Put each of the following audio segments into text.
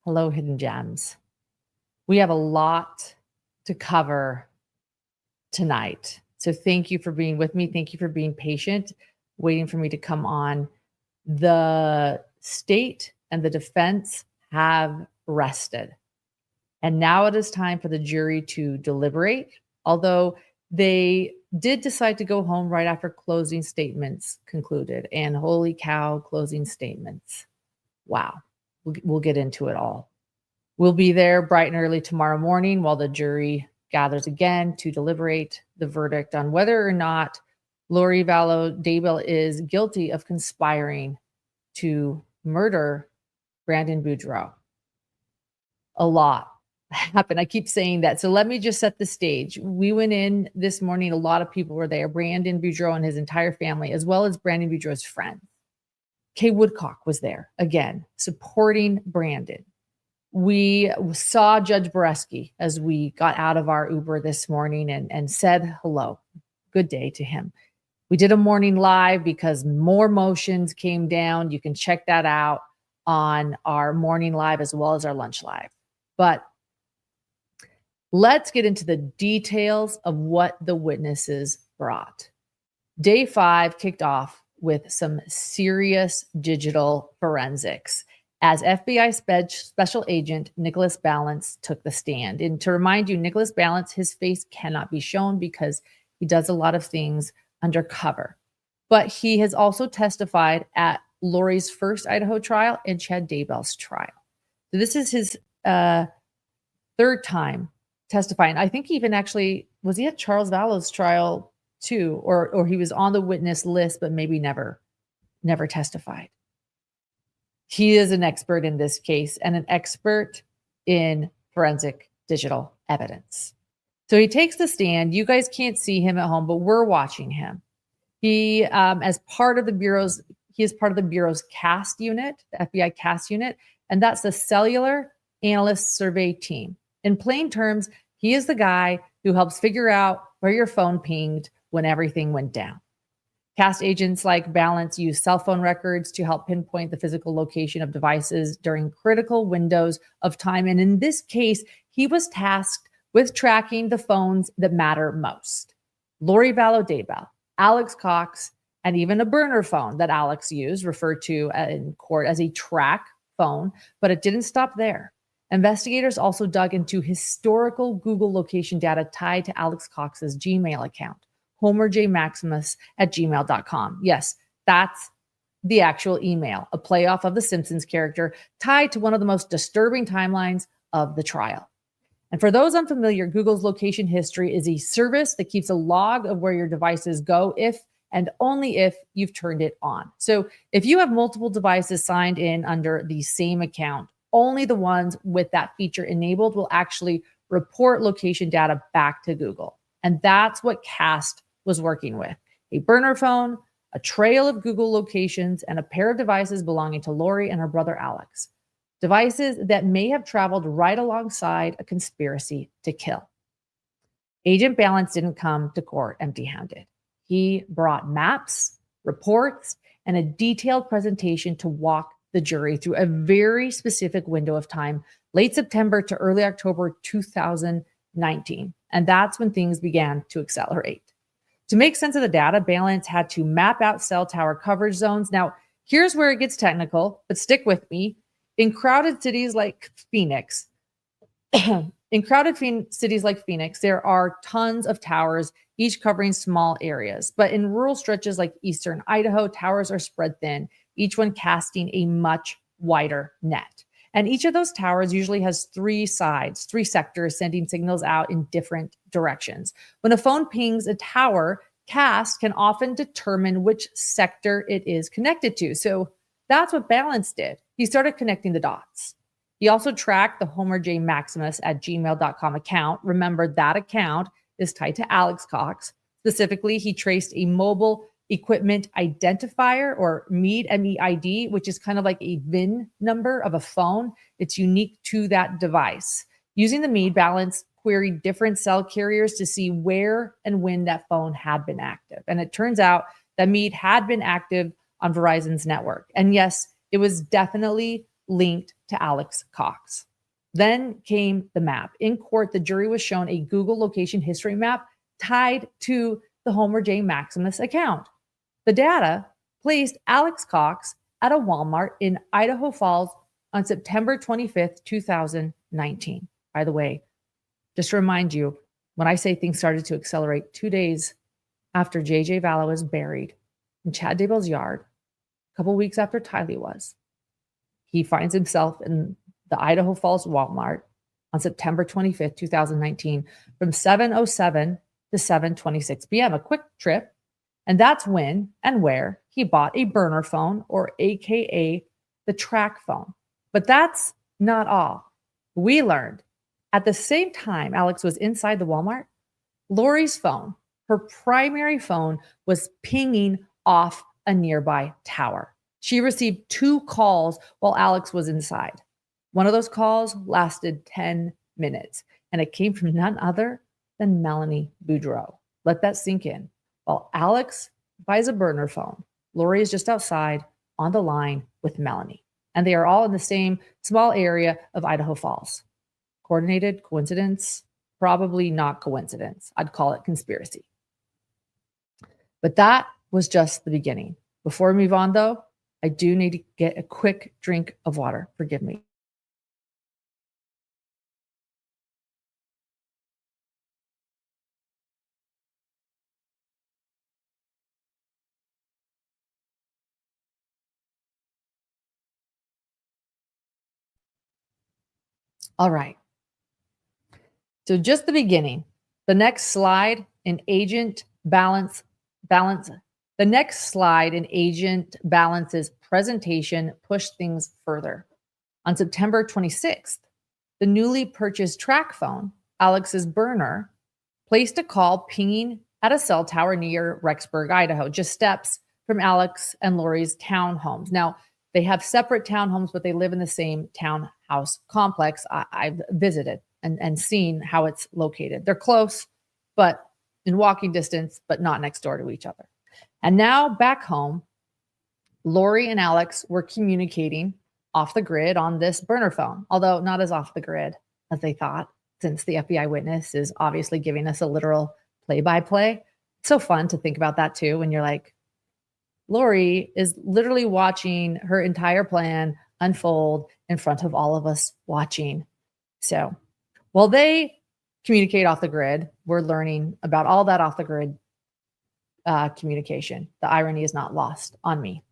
Hello, Hidden Gems. We have a lot to cover tonight. So thank you for being with me. Thank you for being patient, waiting for me to come on. The state and the defense have rested. And now it is time for the jury to deliberate, although they did decide to go home right after closing statements concluded. And holy cow, closing statements. Wow. We'll get into it all. We'll be there bright and early tomorrow morning while the jury gathers again to deliberate the verdict on whether or not Lori Vallow Daybell is guilty of conspiring to murder Brandon Boudreaux. A lot happened. I keep saying that. So let me just set the stage. We went in this morning. A lot of people were there. Brandon Boudreaux and his entire family, as well as Brandon Boudreaux's friends. Kay Woodcock was there again, supporting Brandon. We saw Judge Boreski as we got out of our Uber this morning and said hello. Good day to him. We did a morning live because more motions came down. You can check that out on our morning live as well as our lunch live. But let's get into the details of what the witnesses brought. Day 5 kicked off with some serious digital forensics as FBI Special Agent Nicholas Balance took the stand. And to remind you, Nicholas Balance, his face cannot be shown because he does a lot of things undercover. But he has also testified at Lori's first Idaho trial and Chad Daybell's trial. So this is his third time testifying. I think even actually, was he at Charles Vallow's trial too, or he was on the witness list, but maybe never testified. He is an expert in this case and an expert in forensic digital evidence. So he takes the stand. You guys can't see him at home, but we're watching him. He, as part of the Bureau's, he is part of the Bureau's CAST unit, the FBI CAST unit, and that's the Cellular Analyst Survey Team. In plain terms, he is the guy who helps figure out where your phone pinged when everything went down. CAST agents like Balance use cell phone records to help pinpoint the physical location of devices during critical windows of time. And in this case, he was tasked with tracking the phones that matter most. Lori Vallow Daybell, Alex Cox, and even a burner phone that Alex used, referred to in court as a track phone, but it didn't stop there. Investigators also dug into historical Google location data tied to Alex Cox's Gmail account, homerjmaximus@gmail.com. Yes, that's the actual email, a playoff of the Simpsons character tied to one of the most disturbing timelines of the trial. And for those unfamiliar, Google's location history is a service that keeps a log of where your devices go if and only if you've turned it on. So if you have multiple devices signed in under the same account, only the ones with that feature enabled will actually report location data back to Google. And that's what CAST was working with: a burner phone, a trail of Google locations, and a pair of devices belonging to Lori and her brother Alex. Devices that may have traveled right alongside a conspiracy to kill. Agent Balance didn't come to court empty-handed. He brought maps, reports, and a detailed presentation to walk the jury through a very specific window of time, late September to early October 2019. And that's when things began to accelerate. To make sense of the data, Balance had to map out cell tower coverage zones. Now, here's where it gets technical, but stick with me. In crowded cities like Phoenix, there are tons of towers, each covering small areas. But in rural stretches like eastern Idaho, towers are spread thin, each one casting a much wider net. And each of those towers usually has 3 sides, 3 sectors sending signals out in different directions. When a phone pings a tower, CAST can often determine which sector it is connected to. So that's what Balance did. He started connecting the dots. He also tracked the homerjmaximus@gmail.com account. Remember, that account is tied to Alex Cox. Specifically, he traced a mobile equipment identifier, or MEID, MEID, which is kind of like a VIN number of a phone. It's unique to that device. Using the MEID, Balance queried different cell carriers to see where and when that phone had been active. And it turns out that MEID had been active on Verizon's network. And yes, it was definitely linked to Alex Cox. Then came the map. In court, the jury was shown a Google location history map tied to the Homer J. Maximus account. The data placed Alex Cox at a Walmart in Idaho Falls on September 25th, 2019. By the way, just to remind you, when I say things started to accelerate 2 days after J.J. Vallow was buried in Chad Daybell's yard, a couple weeks after Tylee was, he finds himself in the Idaho Falls Walmart on September 25th, 2019, from 7:07 to 7:26 p.m., a quick trip. And that's when and where he bought a burner phone, or AKA the track phone. But that's not all. We learned at the same time Alex was inside the Walmart, Lori's phone, her primary phone, was pinging off a nearby tower. She received 2 calls while Alex was inside. One of those calls lasted 10 minutes, and it came from none other than Melanie Boudreau. Let that sink in. While Alex buys a burner phone, Lori is just outside on the line with Melanie, and they are all in the same small area of Idaho Falls. Coordinated coincidence? Probably not coincidence. I'd call it conspiracy. But that was just the beginning. Before we move on, though, I do need to get a quick drink of water. Forgive me. All right. So just the beginning. The next slide in Agent Balance. The next slide in Agent Balance's presentation pushed things further. On September 26th, the newly purchased track phone, Alex's burner, placed a call pinging at a cell tower near Rexburg, Idaho, just steps from Alex and Lori's townhomes. Now, they have separate townhomes, but they live in the same townhouse complex. I've visited and seen how it's located. They're close, but in walking distance, but not next door to each other. And now back home, Lori and Alex were communicating off the grid on this burner phone, although not as off the grid as they thought, since the FBI witness is obviously giving us a literal play-by-play. It's so fun to think about that too, when you're like, Lori is literally watching her entire plan unfold in front of all of us watching. So while they communicate off the grid, we're learning about all that off the grid communication. The irony is not lost on me.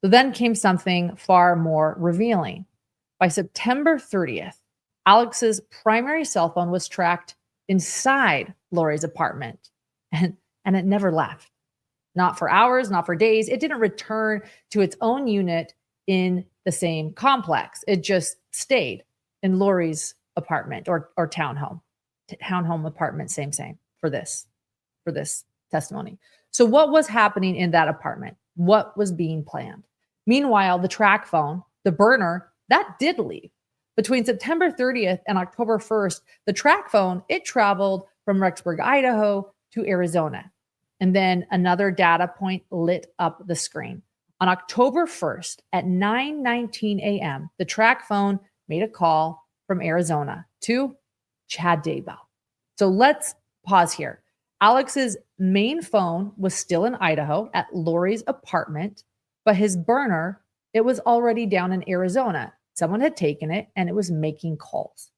So then came something far more revealing. By September 30th, Alex's primary cell phone was tracked inside Lori's apartment, and it never left. Not for hours, not for days. It didn't return to its own unit in the same complex. It just stayed in Lori's apartment or townhome apartment, same for this testimony. So what was happening in that apartment? What was being planned? Meanwhile, the track phone, the burner, that did leave. Between September 30th and October 1st, the track phone, it traveled from Rexburg, Idaho to Arizona. And then another data point lit up the screen. On October 1st at 9:19 a.m., the track phone made a call from Arizona to Chad Daybell. So let's pause here. Alex's main phone was still in Idaho at Lori's apartment, but his burner, it was already down in Arizona. Someone had taken it and it was making calls.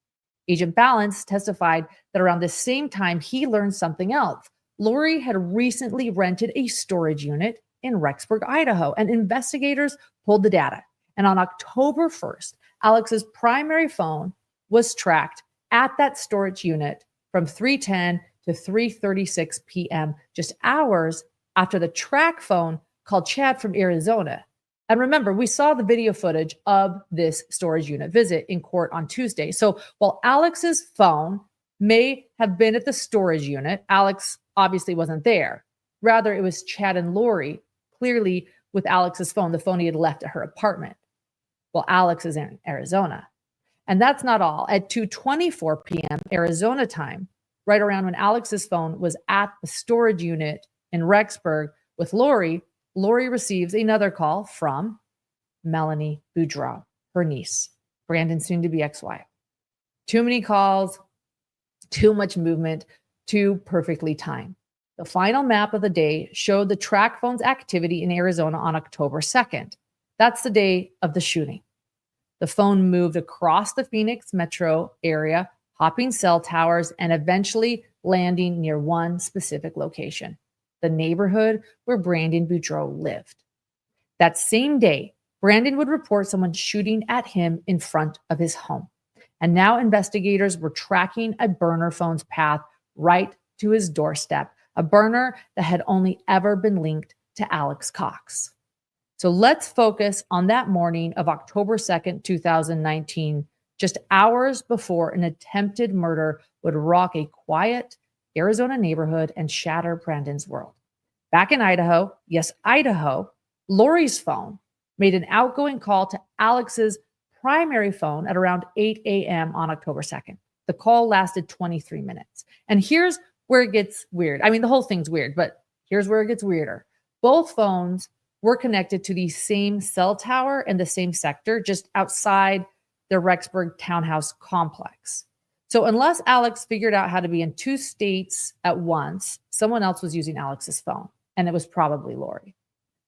Agent Balance testified that around the same time he learned something else. Lori had recently rented a storage unit in Rexburg, Idaho, and investigators pulled the data. And on October 1st, Alex's primary phone was tracked at that storage unit from 3:10 to 3:36 p.m., just hours after the track phone called Chad from Arizona. And remember, we saw the video footage of this storage unit visit in court on Tuesday. So while Alex's phone may have been at the storage unit, Alex obviously wasn't there. Rather, it was Chad and Lori, clearly with Alex's phone, the phone he had left at her apartment. Well, Alex is in Arizona. And that's not all. At 2:24 p.m. Arizona time, right around when Alex's phone was at the storage unit in Rexburg with Lori, Lori receives another call from Melanie Boudreau. her niece, Brandon's soon-to-be ex-wife. Too many calls, too much movement, too perfectly timed. The final map of the day showed the track phone's activity in Arizona on October 2nd. That's the day of the shooting. The phone moved across the Phoenix metro area, hopping cell towers, and eventually landing near one specific location, the neighborhood where Brandon Boudreaux lived. That same day, Brandon would report someone shooting at him in front of his home. And now investigators were tracking a burner phone's path right to his doorstep, a burner that had only ever been linked to Alex Cox. So let's focus on that morning of October 2nd, 2019, just hours before an attempted murder would rock a quiet Arizona neighborhood and shatter Brandon's world. Back in Idaho, yes, Idaho, Lori's phone made an outgoing call to Alex's primary phone at around 8 a.m. on October 2nd. The call lasted 23 minutes. And here's where it gets weird. I mean, the whole thing's weird, but here's where it gets weirder. Both phones were connected to the same cell tower in the same sector, just outside the Rexburg townhouse complex. So unless Alex figured out how to be in two states at once, someone else was using Alex's phone, and it was probably Lori.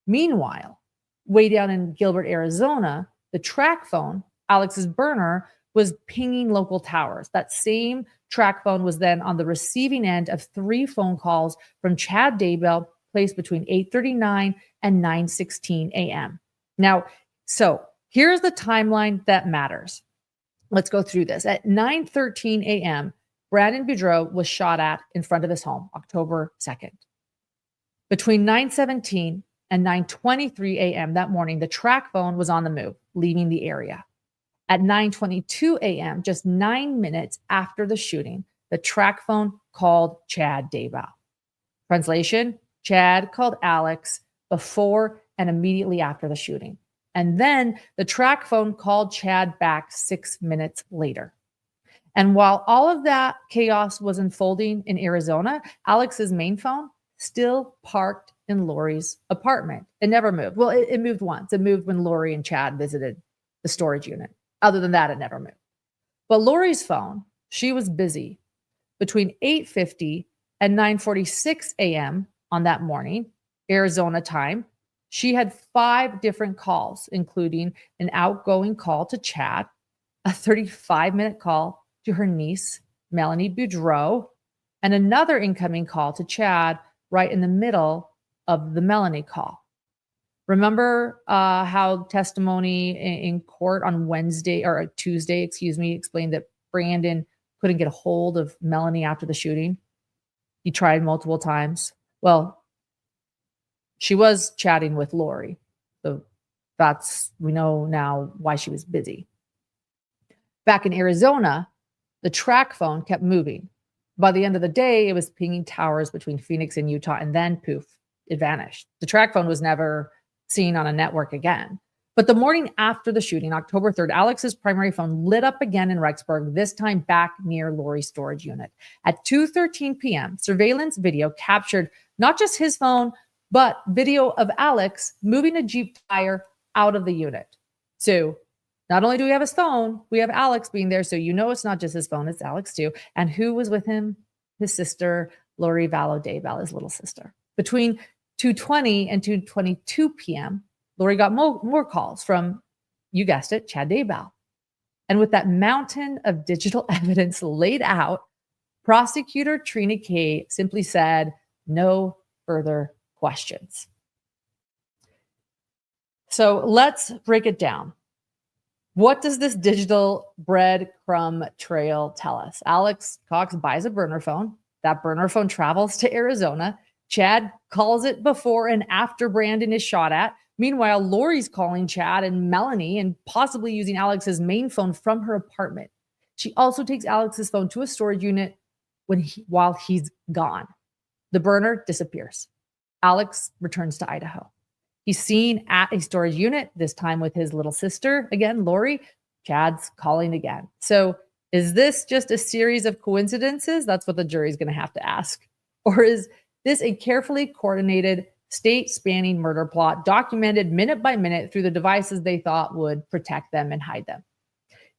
Meanwhile, way down in Gilbert, Arizona, the track phone, Alex's burner, was pinging local towers. That same track phone was then on the receiving end of 3 phone calls from Chad Daybell, placed between 8:39 and 9:16 a.m. Now, so here's the timeline that matters. Let's go through this. At 9:13 a.m., Brandon Boudreaux was shot at in front of his home, October 2nd. Between 9:17 and 9:23 a.m. that morning, the track phone was on the move, leaving the area. At 9:22 a.m., just 9 minutes after the shooting, the track phone called Chad Daybell. Translation: Chad called Alex before and immediately after the shooting. And then the track phone called Chad back 6 minutes later. And while all of that chaos was unfolding in Arizona, Alex's main phone still parked in Lori's apartment. It never moved. Well, it moved once. It moved when Lori and Chad visited the storage unit. Other than that, it never moved. But Lori's phone, she was busy. Between 8:50 and 9:46 a.m. on that morning, Arizona time, she had 5 different calls, including an outgoing call to Chad, a 35-minute call to her niece, Melanie Boudreaux, and another incoming call to Chad right in the middle of the Melanie call. Remember how testimony in court on Tuesday, explained that Brandon couldn't get a hold of Melanie after the shooting? He tried multiple times. Well, she was chatting with Lori. So we know now why she was busy. Back in Arizona, the track phone kept moving. By the end of the day, it was pinging towers between Phoenix and Utah, and then poof, it vanished. The track phone was never seen on a network again. But the morning after the shooting, October 3rd, Alex's primary phone lit up again in Rexburg, this time back near Lori's storage unit. At 2:13 p.m., surveillance video captured not just his phone, but video of Alex moving a Jeep tire out of the unit. So not only do we have his phone, we have Alex being there. So you know it's not just his phone, it's Alex too. And who was with him? His sister, Lori Vallow Daybell, his little sister. Between 2:20 and 2:22 p.m., Lori got more calls from, you guessed it, Chad Daybell. And with that mountain of digital evidence laid out, prosecutor Trina Kay simply said, no further questions. So let's break it down. What does this digital breadcrumb trail tell us? Alex Cox buys a burner phone. That burner phone travels to Arizona. Chad calls it before and after Brandon is shot at. Meanwhile, Lori's calling Chad and Melanie and possibly using Alex's main phone from her apartment. She also takes Alex's phone to a storage unit while he's gone. The burner disappears. Alex returns to Idaho. He's seen at a storage unit, this time with his little sister. Again, Lori. Chad's calling again. So is this just a series of coincidences? That's what the jury's going to have to ask. Or is this a carefully coordinated state-spanning murder plot documented minute by minute through the devices they thought would protect them and hide them.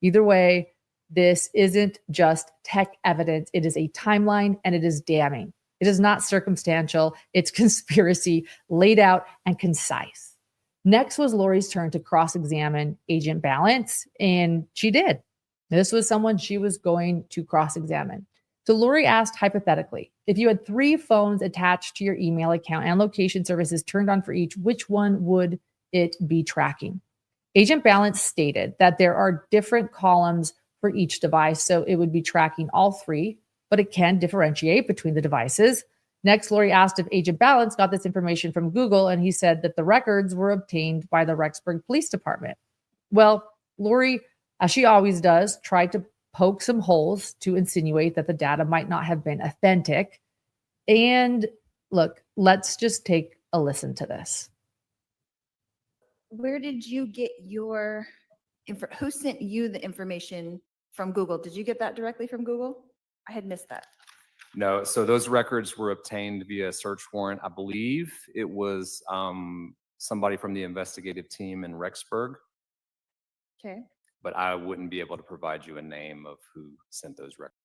Either way, this isn't just tech evidence. It is a timeline, and it is damning. It is not circumstantial. It's conspiracy laid out and concise. Next was Lori's turn to cross-examine Agent Balance, and she did. This was someone she was going to cross-examine. So Lori asked hypothetically, if you had 3 phones attached to your email account and location services turned on for each, which one would it be tracking? Agent Balance stated that there are different columns for each device, so it would be tracking all 3, but it can differentiate between the devices. Next, Lori asked if Agent Balance got this information from Google, and he said that the records were obtained by the Rexburg Police Department. Well, Lori, as she always does, tried to poke some holes to insinuate that the data might not have been authentic. And look, let's just take a listen to this. Where did you get your who sent you the information from Google? Did you get that directly from Google? I had missed that. No, so those records were obtained via search warrant. I believe it was somebody from the investigative team in Rexburg. Okay. But I wouldn't be able to provide you a name of who sent those records.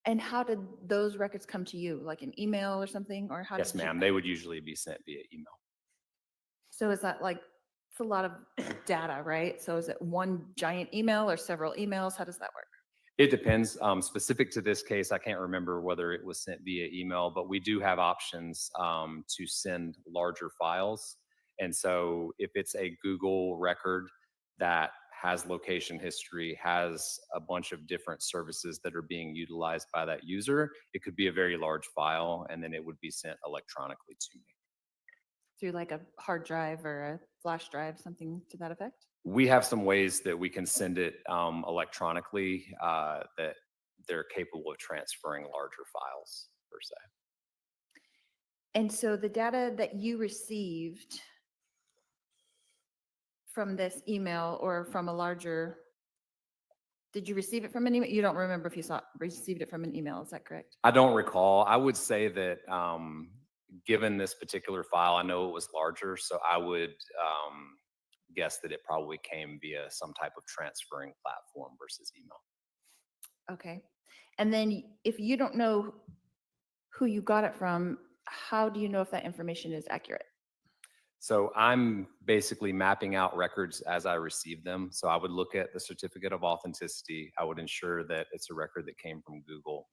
And how did those records come to you? Like an email or something? Or how? Yes, ma'am. They would usually be sent via email. So is that like, it's a lot of data, right? So is it one giant email or several emails? How does that work? It depends. Specific to this case, I can't remember whether it was sent via email, but we do have options to send larger files. And so if it's a Google record that has location history, has a bunch of different services that are being utilized by that user, it could be a very large file, and then it would be sent electronically to me. Through like a hard drive or a flash drive, something to that effect? We have some ways that we can send it electronically that they're capable of transferring larger files per se. And so the data that you received from this email or from a larger, did you receive it from an email? You don't remember if you received it from an email, is that correct? I don't recall. I would say that given this particular file, I know it was larger, so I would guess that it probably came via some type of transferring platform versus email. Okay. And then if you don't know who you got it from, how do you know if that information is accurate? So I'm basically mapping out records as I receive them. So I would look at the certificate of authenticity. I would ensure that it's a record that came from Google.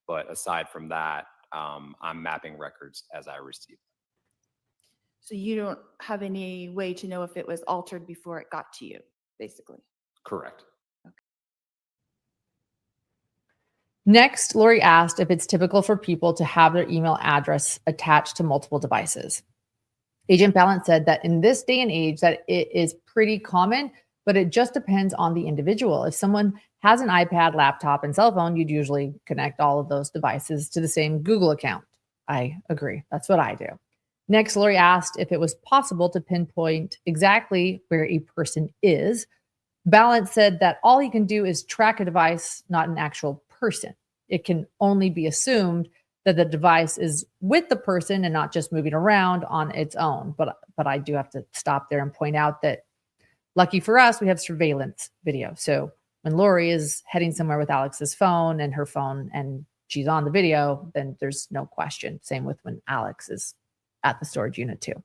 But aside from that, I'm mapping records as I receive them. So you don't have any way to know if it was altered before it got to you, basically? Correct. Okay. Next, Lori asked if it's typical for people to have their email address attached to multiple devices. Agent Balance said that in this day and age that it is pretty common, but it just depends on the individual. If someone has an iPad, laptop, and cell phone, you'd usually connect all of those devices to the same Google account. I agree. That's what I do. Next, Lori asked if it was possible to pinpoint exactly where a person is. Balance said that all he can do is track a device, not an actual person. It can only be assumed that the device is with the person and not just moving around on its own. But I do have to stop there and point out that lucky for us, we have surveillance video. So when Lori is heading somewhere with Alex's phone and her phone and she's on the video, then there's no question. Same with when Alex is at the storage unit too.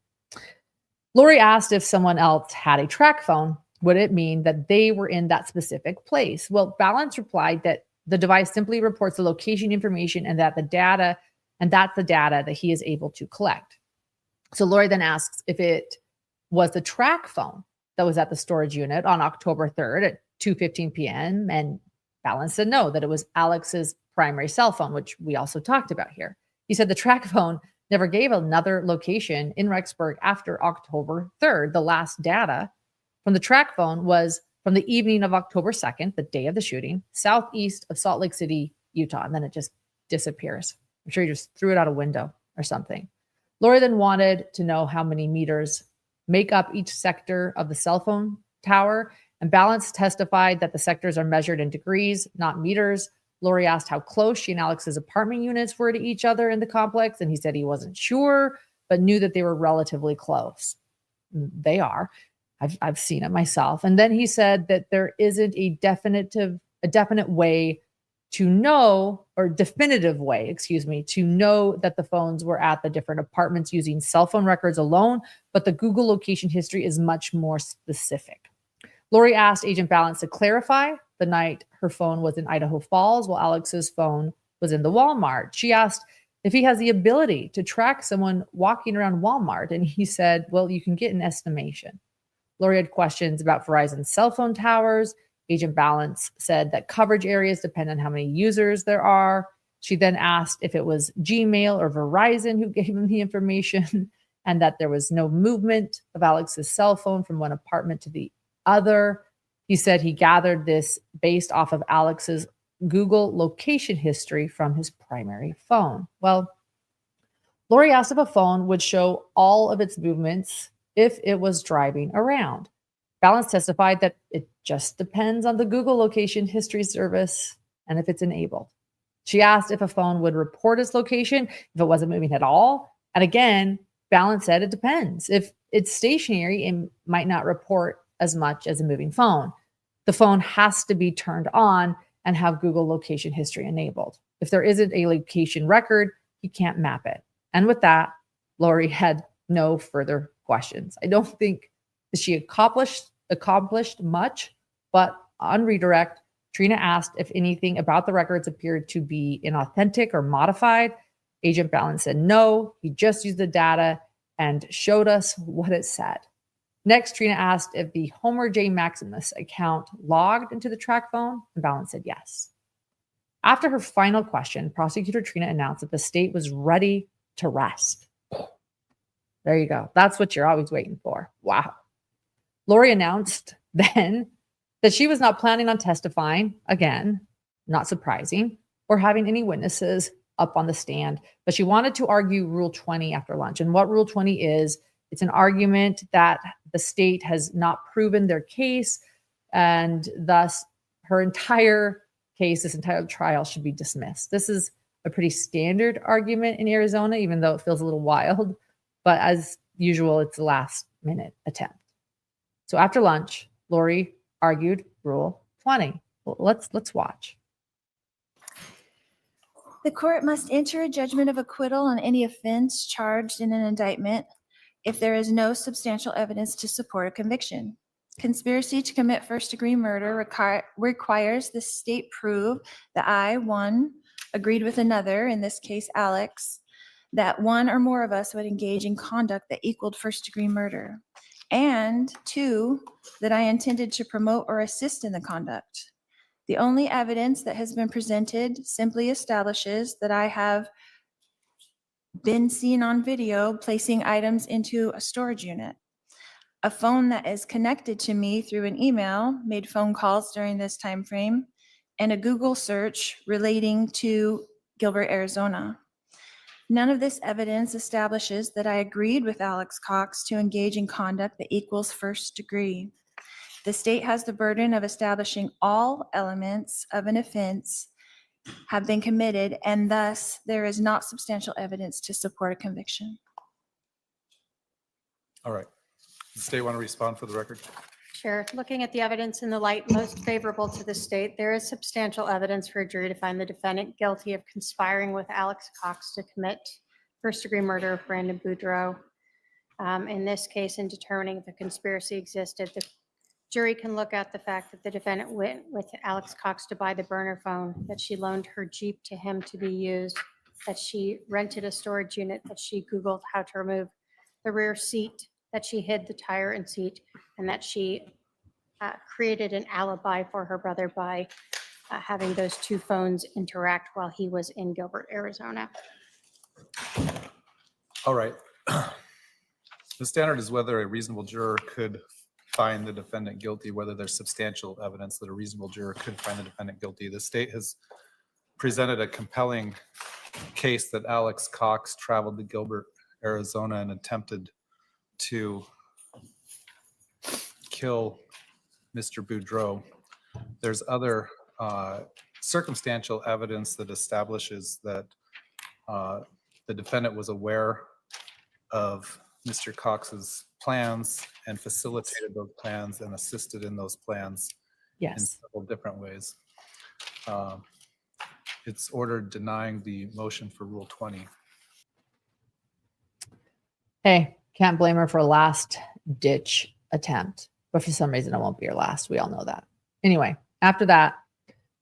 Lori asked if someone else had a track phone, would it mean that they were in that specific place? Well, Balance replied that the device simply reports the location information and that the data, and that's the data that he is able to collect. So Lori then asks if it was the track phone that was at the storage unit on October 3rd at 2:15 p.m. And Balance said no, that it was Alex's primary cell phone, which we also talked about here. He said the track phone never gave another location in Rexburg after October 3rd. The last data from the track phone was from the evening of October 2nd, the day of the shooting, southeast of Salt Lake City, Utah. And then it just disappears. I'm sure he just threw it out a window or something. Lori then wanted to know how many meters make up each sector of the cell phone tower. And Balance testified that the sectors are measured in degrees, not meters. Lori asked how close she and Alex's apartment units were to each other in the complex. And he said he wasn't sure. but knew that they were relatively close. They are. I've seen it myself. And then he said that there isn't a definite way to know, or definitive way, excuse me, to know that the phones were at the different apartments using cell phone records alone, but the Google location history is much more specific. Lori asked Agent Balance to clarify the night her phone was in Idaho Falls while Alex's phone was in the Walmart. She asked if he has the ability to track someone walking around Walmart, and he said, well, you can get an estimation. Lori had questions about Verizon's cell phone towers. Agent Balance said that coverage areas depend on how many users there are. She then asked if it was Gmail or Verizon who gave him the information, and that there was no movement of Alex's cell phone from one apartment to the other. He said he gathered this based off of Alex's Google location history from his primary phone. Well, Lori asked if a phone would show all of its movements if it was driving around. Balance testified that it just depends on the Google location history service and if it's enabled. She asked if a phone would report its location if it wasn't moving at all. And again, Balance said it depends. If it's stationary, it might not report as much as a moving phone. The phone has to be turned on and have Google location history enabled. If there isn't a location record, he can't map it. And with that, Lori had no further questions. I don't think that she accomplished much, but on redirect, Trina asked if anything about the records appeared to be inauthentic or modified. Agent Balance said no, he just used the data and showed us what it said. Next, Trina asked if the Homer J. Maximus account logged into the track phone, and Balance said yes. After her final question, Prosecutor Trina announced that the state was ready to rest. There you go. That's what you're always waiting for. Wow. Lori announced then that she was not planning on testifying again, not surprising, or having any witnesses up on the stand, but she wanted to argue Rule 20 after lunch. And what Rule 20 is, it's an argument that the state has not proven their case, and thus her entire case, this entire trial should be dismissed. This is a pretty standard argument in Arizona, even though it feels a little wild, but as usual, it's a last minute attempt. So after lunch, Lori argued Rule 20. Well, let's watch. The court must enter a judgment of acquittal on any offense charged in an indictment if there is no substantial evidence to support a conviction. Conspiracy to commit first-degree murder requires the state prove that I, one, agreed with another, in this case Alex, that one or more of us would engage in conduct that equaled first-degree murder, and two, that I intended to promote or assist in the conduct. The only evidence that has been presented simply establishes that I have been seen on video placing items into a storage unit. A phone that is connected to me through an email made phone calls during this time frame, and a Google search relating to Gilbert, Arizona. None of this evidence establishes that I agreed with Alex Cox to engage in conduct that equals first degree. The state has the burden of establishing all elements of an offense have been committed, and thus there is not substantial evidence to support a conviction. All right. Does the state want to respond for the record? Sure. Looking at the evidence in the light most favorable to the state, there is substantial evidence for a jury to find the defendant guilty of conspiring with Alex Cox to commit first-degree murder of Brandon Boudreaux. In this case, in determining if a conspiracy existed, the jury can look at the fact that the defendant went with Alex Cox to buy the burner phone, that she loaned her Jeep to him to be used, that she rented a storage unit, that she Googled how to remove the rear seat, that she hid the tire and seat, and that she created an alibi for her brother by having those two phones interact while he was in Gilbert, Arizona. All right. The standard is whether a reasonable juror could find the defendant guilty, whether there's substantial evidence that a reasonable juror could find the defendant guilty. The state has presented a compelling case that Alex Cox traveled to Gilbert, Arizona and attempted to kill Mr. Boudreaux. There's other circumstantial evidence that establishes that the defendant was aware of Mr. Cox's plans and facilitated those plans and assisted in those plans in Yes. several different ways. It's ordered denying the motion for Rule 20. Hey, can't blame her for a last ditch attempt, but for some reason it won't be her last. We all know that. Anyway, after that,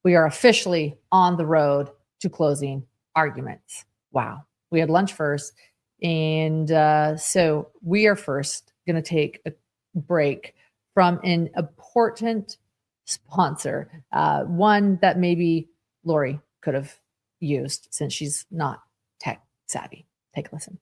we are officially on the road to closing arguments. Wow. We had lunch first. And so we are first going to take a break from an important sponsor, one that maybe Lori could have used since she's not tech savvy. Take a listen.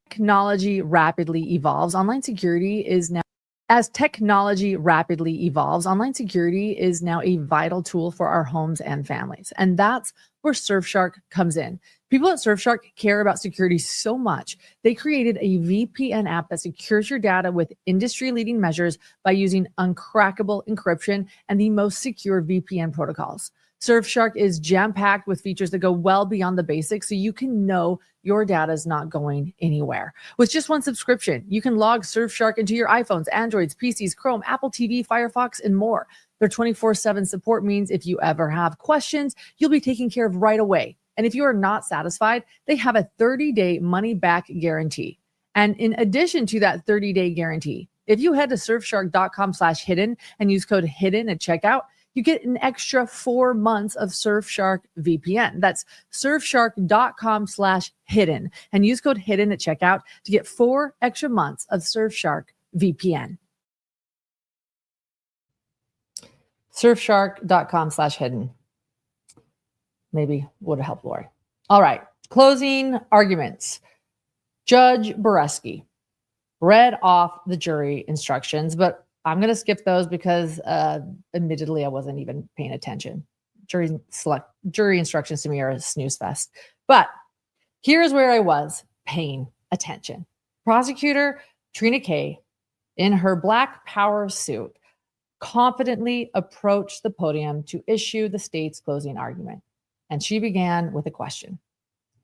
Technology rapidly evolves. Online security is now As technology rapidly evolves, online security is now a vital tool for our homes and families. And that's where Surfshark comes in. People at Surfshark care about security so much, they created a VPN app that secures your data with industry-leading measures by using uncrackable encryption and the most secure VPN protocols. Surfshark is jam-packed with features that go well beyond the basics, so you can know your data is not going anywhere. With just one subscription, you can log Surfshark into your iPhones, Androids, PCs, Chrome, Apple TV, Firefox, and more. Their 24/7 support means if you ever have questions, you'll be taken care of right away. And if you are not satisfied, they have a 30-day money-back guarantee. And in addition to that 30-day guarantee, if you head to surfshark.com/hidden and use code HIDDEN at checkout, you get an extra 4 months of Surfshark VPN. That's surfshark.com/hidden and use code HIDDEN at checkout to get 4 extra months of Surfshark VPN. Surfshark.com/hidden. Maybe would have helped Lori. All right. Closing arguments. Judge Boreski read off the jury instructions, but I'm going to skip those because admittedly, I wasn't even paying attention. Jury instructions to me are a snooze fest. But here's where I was paying attention. Prosecutor Trina Kay, in her black power suit, confidently approached the podium to issue the state's closing argument. And she began with a question.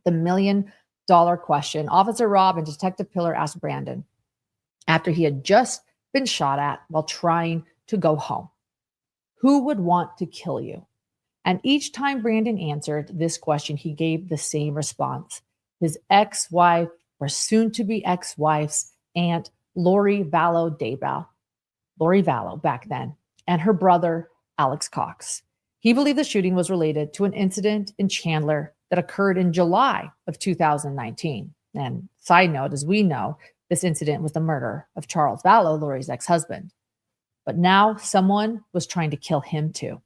The $1 million question Officer Rob and Detective Pillar asked Brandon after he had just been shot at while trying to go home. Who would want to kill you? And each time Brandon answered this question, he gave the same response. His ex-wife, or soon-to-be ex-wife's aunt, Lori Vallow Daybell, Lori Vallow back then, and her brother, Alex Cox. He believed the shooting was related to an incident in Chandler that occurred in July of 2019. And side note, as we know, this incident was the murder of Charles Vallow, Lori's ex-husband. But now someone was trying to kill him too.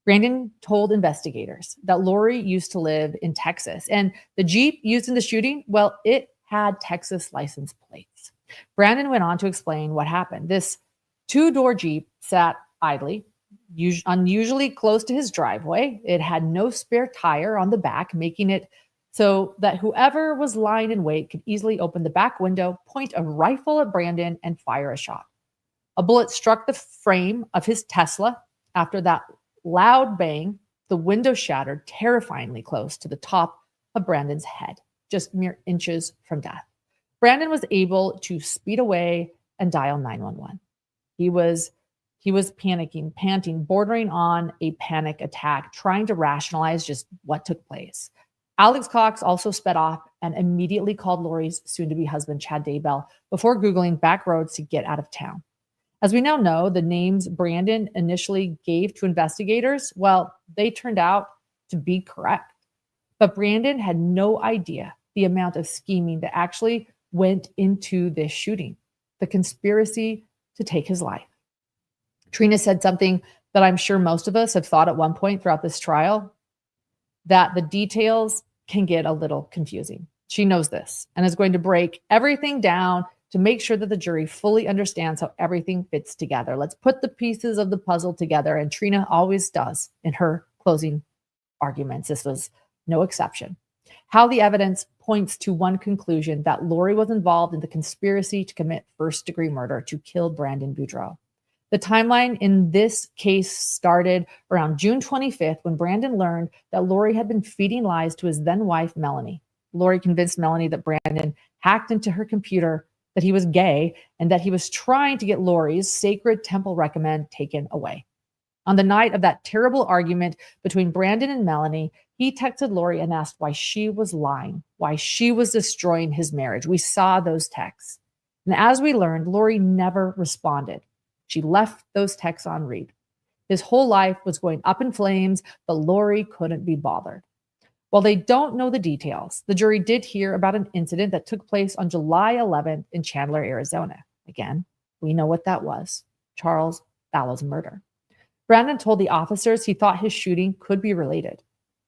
Brandon told investigators that Lori used to live in Texas, and the Jeep used in the shooting, well, it had Texas license plates. Brandon went on to explain what happened. This 2-door Jeep sat idly, unusually close to his driveway. It had no spare tire on the back, making it so that whoever was lying in wait could easily open the back window, point a rifle at Brandon, and fire a shot. A bullet struck the frame of his Tesla. After that loud bang, the window shattered terrifyingly close to the top of Brandon's head, just mere inches from death. Brandon was able to speed away and dial 911. He was panicking, panting, bordering on a panic attack, trying to rationalize just what took place. Alex Cox also sped off and immediately called Lori's soon-to-be husband, Chad Daybell, before Googling back roads to get out of town. As we now know, the names Brandon initially gave to investigators, well, they turned out to be correct. But Brandon had no idea the amount of scheming that actually went into this shooting, the conspiracy to take his life. Trina said something that I'm sure most of us have thought at one point throughout this trial, that the details can get a little confusing. She knows this and is going to break everything down to make sure that the jury fully understands how everything fits together. Let's put the pieces of the puzzle together, and Trina always does in her closing arguments. This was no exception. How the evidence points to one conclusion, that Lori was involved in the conspiracy to commit first-degree murder to kill Brandon Boudreaux. The timeline in this case started around June 25th when Brandon learned that Lori had been feeding lies to his then wife, Melanie. Lori convinced Melanie that Brandon hacked into her computer, that he was gay, and that he was trying to get Lori's sacred temple recommend taken away. On the night of that terrible argument between Brandon and Melanie, he texted Lori and asked why she was lying, why she was destroying his marriage. We saw those texts. And as we learned, Lori never responded. She left those texts on read. His whole life was going up in flames, but Lori couldn't be bothered. While they don't know the details, the jury did hear about an incident that took place on July 11th in Chandler, Arizona. Again, we know what that was: Charles Vallow's murder. Brandon told the officers he thought his shooting could be related.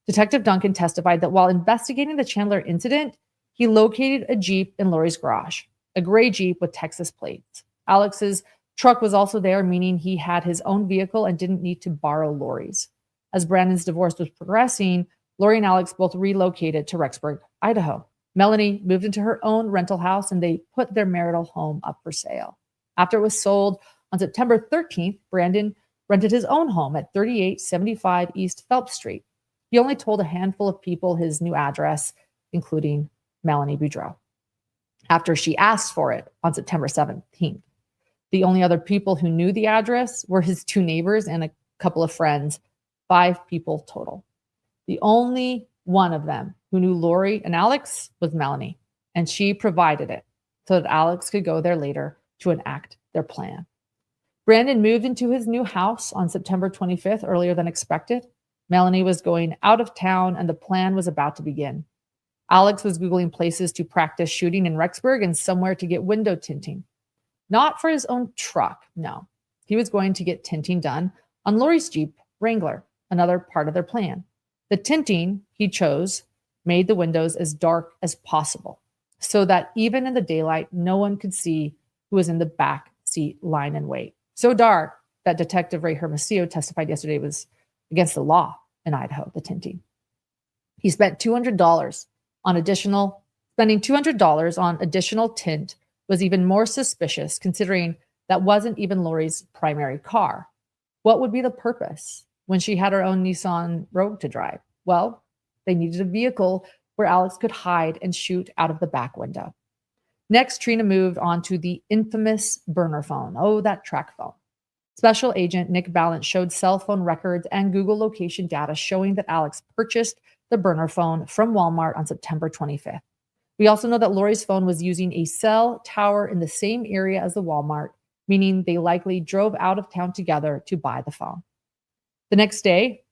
Detective Duncan testified that while investigating the Chandler incident, he located a Jeep in Lori's garage, a gray Jeep with Texas plates. Alex's truck was also there, meaning he had his own vehicle and didn't need to borrow Lori's. As Brandon's divorce was progressing, Lori and Alex both relocated to Rexburg, Idaho. Melanie moved into her own rental house and they put their marital home up for sale. After it was sold on September 13th, Brandon rented his own home at 3875 East Phelps Street. He only told a handful of people his new address, including Melanie Boudreau, after she asked for it on September 17th. The only other people who knew the address were his two neighbors and a couple of friends, 5 people total. The only one of them who knew Lori and Alex was Melanie, and she provided it so that Alex could go there later to enact their plan. Brandon moved into his new house on September 25th, earlier than expected. Melanie was going out of town and the plan was about to begin. Alex was Googling places to practice shooting in Rexburg and somewhere to get window tinting. Not for his own truck, no. He was going to get tinting done on Lori's Jeep Wrangler, another part of their plan. The tinting he chose made the windows as dark as possible so that even in the daylight, no one could see who was in the back seat lying in wait. So dark that Detective Ray Hermosillo testified yesterday was against the law in Idaho, the tinting. He spent $200 on additional, spending $200 on additional tint was even more suspicious considering that wasn't even Lori's primary car. What would be the purpose when she had her own Nissan Rogue to drive? Well, they needed a vehicle where Alex could hide and shoot out of the back window. Next, Trina moved on to the infamous burner phone. Oh, that track phone. Special Agent Nick Ballant showed cell phone records and Google location data showing that Alex purchased the burner phone from Walmart on September 25th. We also know that Lori's phone was using a cell tower in the same area as the Walmart, meaning they likely drove out of town together to buy the phone. The next day,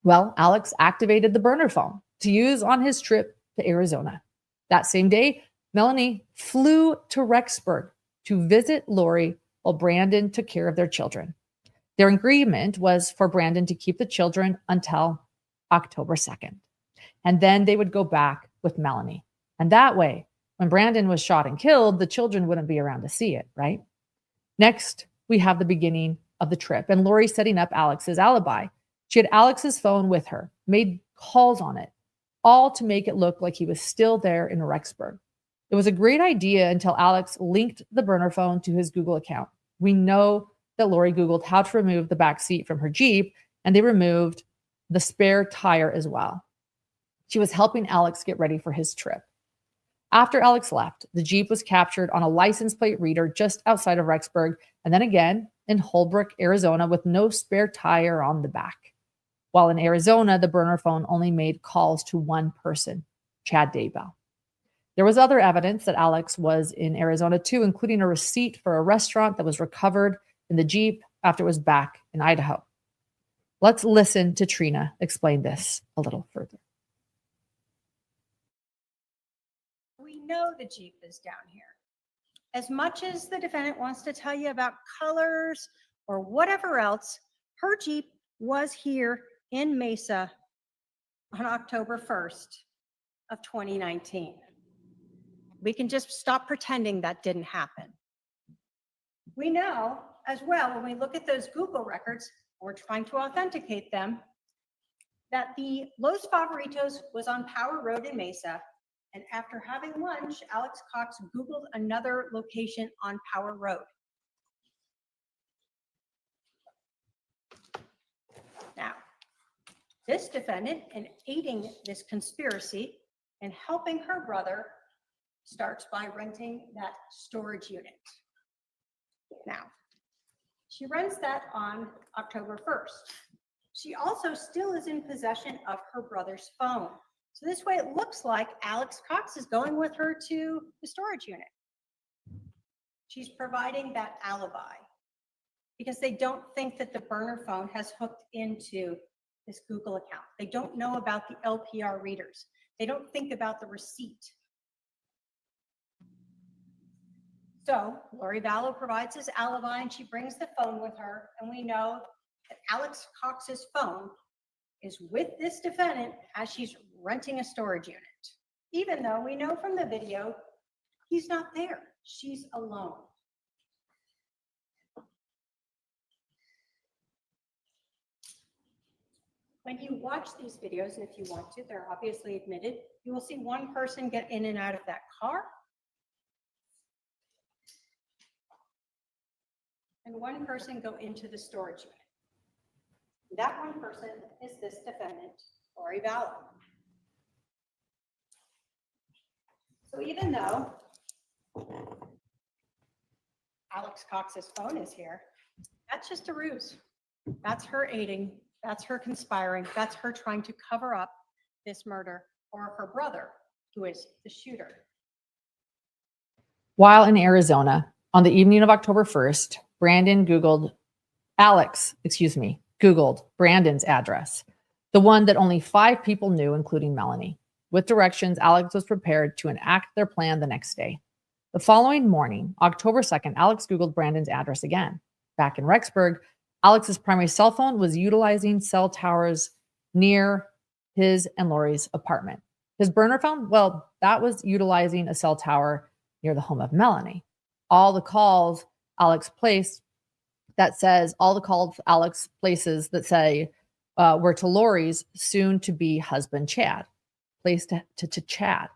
well, Alex activated the burner phone to use on his trip to Arizona. That same day, Melanie flew to Rexburg to visit Lori while Brandon took care of their children. Their agreement was for Brandon to keep the children until October 2nd. And then they would go back with Melanie. And that way, when Brandon was shot and killed, the children wouldn't be around to see it, right? Next, we have the beginning of the trip and Lori setting up Alex's alibi. She had Alex's phone with her, made calls on it, all to make it look like he was still there in Rexburg. It was a great idea until Alex linked the burner phone to his Google account. We know that Lori Googled how to remove the back seat from her Jeep, and they removed the spare tire as well. She was helping Alex get ready for his trip. After Alex left, the Jeep was captured on a license plate reader just outside of Rexburg, and then again in Holbrook, Arizona, with no spare tire on the back. While in Arizona, the burner phone only made calls to one person, Chad Daybell. There was other evidence that Alex was in Arizona too, including a receipt for a restaurant that was recovered in the Jeep after it was back in Idaho. Let's listen to Trina explain this a little further. We know the Jeep is down here. As much as the defendant wants to tell you about colors or whatever else, her Jeep was here in Mesa on October 1st of 2019. We can just stop pretending that didn't happen. We know as well, when we look at those Google records, we're trying to authenticate them, that the Los Favoritos was on Power Road in Mesa. And after having lunch, Alex Cox Googled another location on Power Road. Now, this defendant, in aiding this conspiracy, And helping her brother starts by renting that storage unit. Now, she rents that on October 1st. She also still is in possession of her brother's phone. So this way it looks like Alex Cox is going with her to the storage unit. She's providing that alibi because they don't think that the burner phone has hooked into this Google account. They don't know about the LPR readers. They don't think about the receipt. So Lori Vallow provides his alibi and she brings the phone with her. And we know that Alex Cox's phone is with this defendant as she's renting a storage unit. Even though we know from the video, he's not there. She's alone. When you watch these videos, and if you want to, they're obviously admitted, you will see one person get in and out of that car. And one person go into the storage unit. That one person is this defendant, Lori Vallow. So even though Alex Cox's phone is here, that's just a ruse. That's her aiding, that's her conspiring, that's her trying to cover up this murder for her brother, who is the shooter. While in Arizona, on the evening of October 1st, Googled Brandon's address, the one that only 5 people knew, including Melanie. With directions, Alex was prepared to enact their plan the next day. The following morning, October 2nd, Alex Googled Brandon's address again. Back in Rexburg, Alex's primary cell phone was utilizing cell towers near his and Lori's apartment. His burner phone, well, that was utilizing a cell tower near the home of Melanie. All the calls Alex places that say were to Lori's soon-to-be husband, Chad, placed to Chad.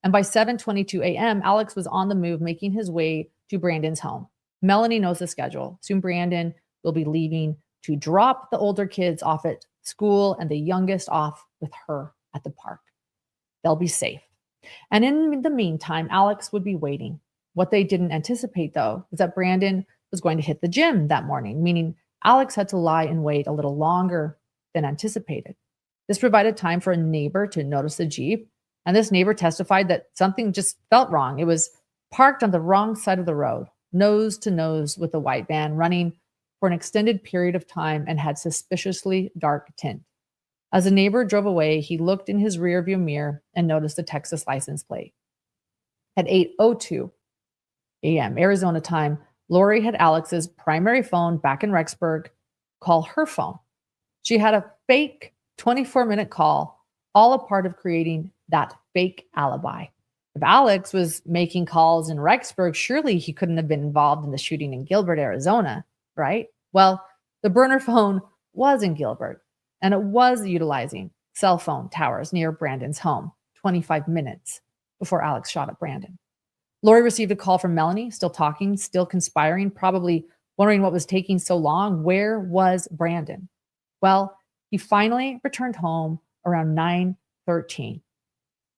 And by 7:22 a.m., Alex was on the move, making his way to Brandon's home. Melanie knows the schedule. Soon Brandon will be leaving to drop the older kids off at school and the youngest off with her at the park. They'll be safe. And in the meantime, Alex would be waiting. What they didn't anticipate, though, was that Brandon was going to hit the gym that morning, meaning Alex had to lie in wait a little longer than anticipated. This provided time for a neighbor to notice the Jeep, and this neighbor testified that something just felt wrong. It was parked on the wrong side of the road, nose to nose with the white van, running for an extended period of time and had suspiciously dark tint. As the neighbor drove away, he looked in his rearview mirror and noticed the Texas license plate. At 8:02 a.m. Arizona time, Lori had Alex's primary phone back in Rexburg call her phone. She had a fake 24-minute call, all a part of creating that fake alibi. If Alex was making calls in Rexburg, surely he couldn't have been involved in the shooting in Gilbert, Arizona, right? Well, the burner phone was in Gilbert, and it was utilizing cell phone towers near Brandon's home 25 minutes before Alex shot at Brandon. Lori received a call from Melanie, still talking, still conspiring, probably wondering what was taking so long. Where was Brandon? Well, he finally returned home around 9:13.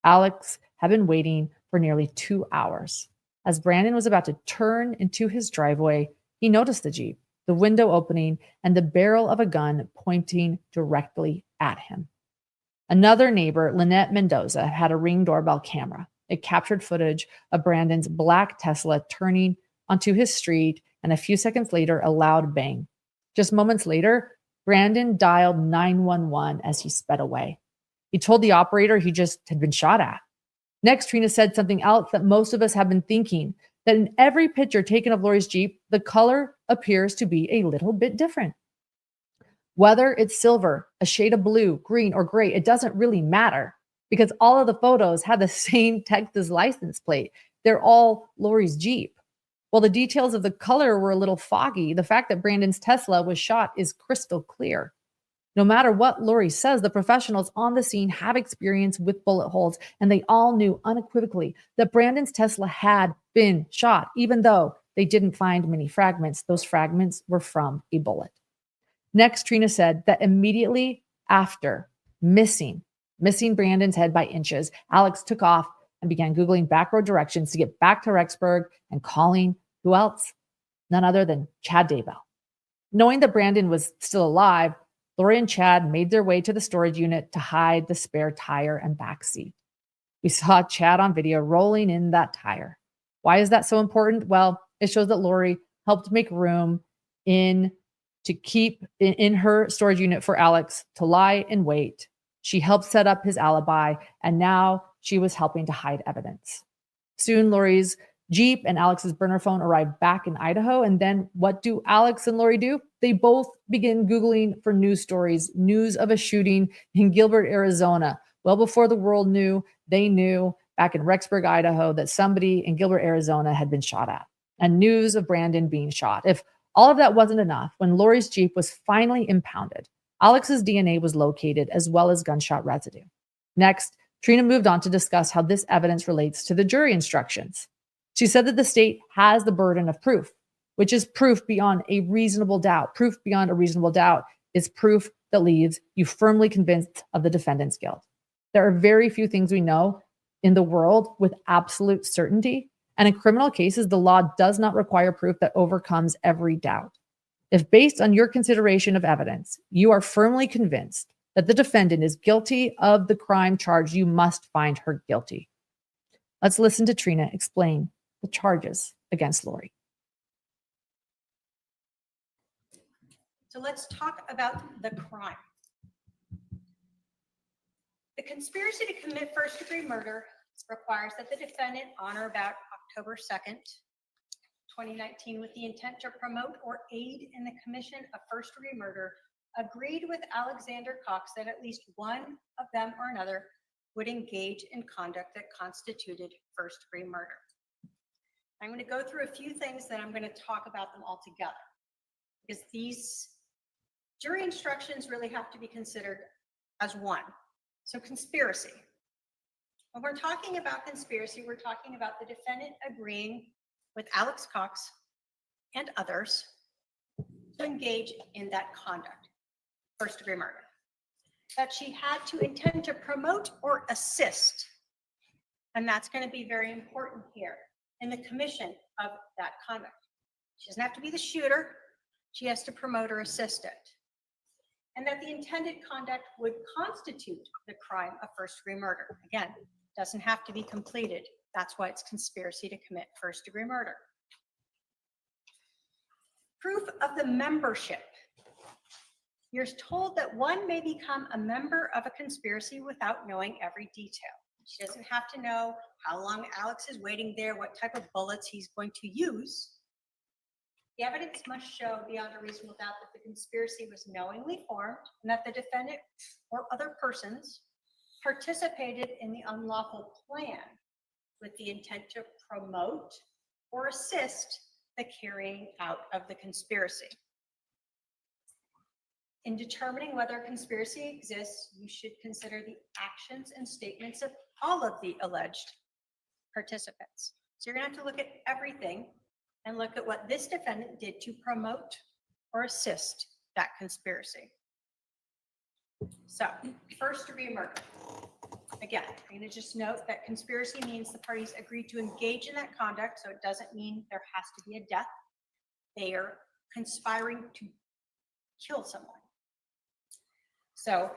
Alex had been waiting for nearly 2 hours. As Brandon was about to turn into his driveway, he noticed the Jeep, the window opening, and the barrel of a gun pointing directly at him. Another neighbor, Lynette Mendoza, had a Ring doorbell camera. It captured footage of Brandon's black Tesla turning onto his street, and a few seconds later, a loud bang. Just moments later, Brandon dialed 911 as he sped away. He told the operator he just had been shot at. Next, Trina said something else that most of us have been thinking, that in every picture taken of Lori's Jeep, the color appears to be a little bit different. Whether it's silver, a shade of blue, green, or gray, it doesn't really matter because all of the photos have the same Texas license plate. They're all Lori's Jeep. While the details of the color were a little foggy, the fact that Brandon's Tesla was shot is crystal clear. No matter what Lori says, the professionals on the scene have experience with bullet holes, and they all knew unequivocally that Brandon's Tesla had been shot, even though they didn't find many fragments. Those fragments were from a bullet. Next, Trina said that immediately after missing Missing Brandon's head by inches, Alex took off and began Googling back road directions to get back to Rexburg and calling who else? None other than Chad Daybell. Knowing that Brandon was still alive, Lori and Chad made their way to the storage unit to hide the spare tire and back seat. We saw Chad on video rolling in that tire. Why is that so important? Well, it shows that Lori helped make room in her storage unit for Alex to lie in wait. She helped set up his alibi, and now she was helping to hide evidence. Soon, Lori's Jeep and Alex's burner phone arrived back in Idaho. And then what do Alex and Lori do? They both begin Googling for news stories, news of a shooting in Gilbert, Arizona. Well before the world knew, they knew back in Rexburg, Idaho, that somebody in Gilbert, Arizona had been shot at, and news of Brandon being shot. If all of that wasn't enough, when Lori's Jeep was finally impounded, Alex's DNA was located as well as gunshot residue. Next, Trina moved on to discuss how this evidence relates to the jury instructions. She said that the state has the burden of proof, which is proof beyond a reasonable doubt. Proof beyond a reasonable doubt is proof that leaves you firmly convinced of the defendant's guilt. There are very few things we know in the world with absolute certainty. And in criminal cases, the law does not require proof that overcomes every doubt. If based on your consideration of evidence, you are firmly convinced that the defendant is guilty of the crime charged, you must find her guilty. Let's listen to Trina explain the charges against Lori. So let's talk about the crime. The conspiracy to commit first-degree murder requires that the defendant on or about October 2nd, 2019, with the intent to promote or aid in the commission of first-degree murder, agreed with Alexander Cox that at least one of them or another would engage in conduct that constituted first-degree murder. I'm going to go through a few things, then I'm going to talk about them all together, because these jury instructions really have to be considered as one. So conspiracy. When we're talking about conspiracy, we're talking about the defendant agreeing with Alex Cox and others to engage in that conduct, first-degree murder. That she had to intend to promote or assist, and that's going to be very important here, in the commission of that conduct. She doesn't have to be the shooter. She has to promote or assist it. And that the intended conduct would constitute the crime of first-degree murder. Again, doesn't have to be completed. That's why it's conspiracy to commit first-degree murder. Proof of the membership. You're told that one may become a member of a conspiracy without knowing every detail. She doesn't have to know how long Alex is waiting there, what type of bullets he's going to use. The evidence must show beyond a reasonable doubt that the conspiracy was knowingly formed and that the defendant or other persons participated in the unlawful plan with the intent to promote or assist the carrying out of the conspiracy. In determining whether a conspiracy exists, you should consider the actions and statements of all of the alleged participants. So you're going to have to look at everything and look at what this defendant did to promote or assist that conspiracy. So, first-degree murder. Again, I'm going to just note that conspiracy means the parties agreed to engage in that conduct, so it doesn't mean there has to be a death. They are conspiring to kill someone. So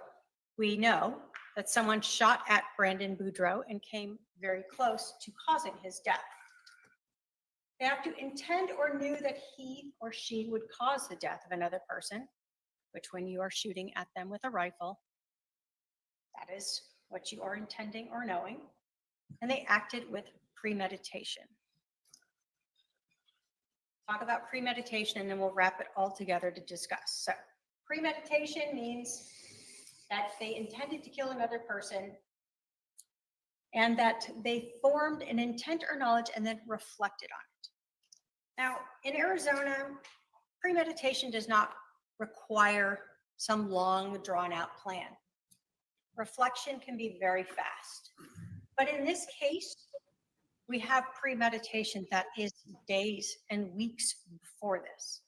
we know that someone shot at Brandon Boudreaux and came very close to causing his death. They have to intend or knew that he or she would cause the death of another person, which when you are shooting at them with a rifle, that is what you are intending or knowing. And they acted with premeditation. Talk about premeditation and then we'll wrap it all together to discuss. So premeditation means that they intended to kill another person and that they formed an intent or knowledge and then reflected on it. Now, in Arizona, premeditation does not require some long, drawn-out plan. Reflection can be very fast. But in this case, we have premeditation that is days and weeks before this.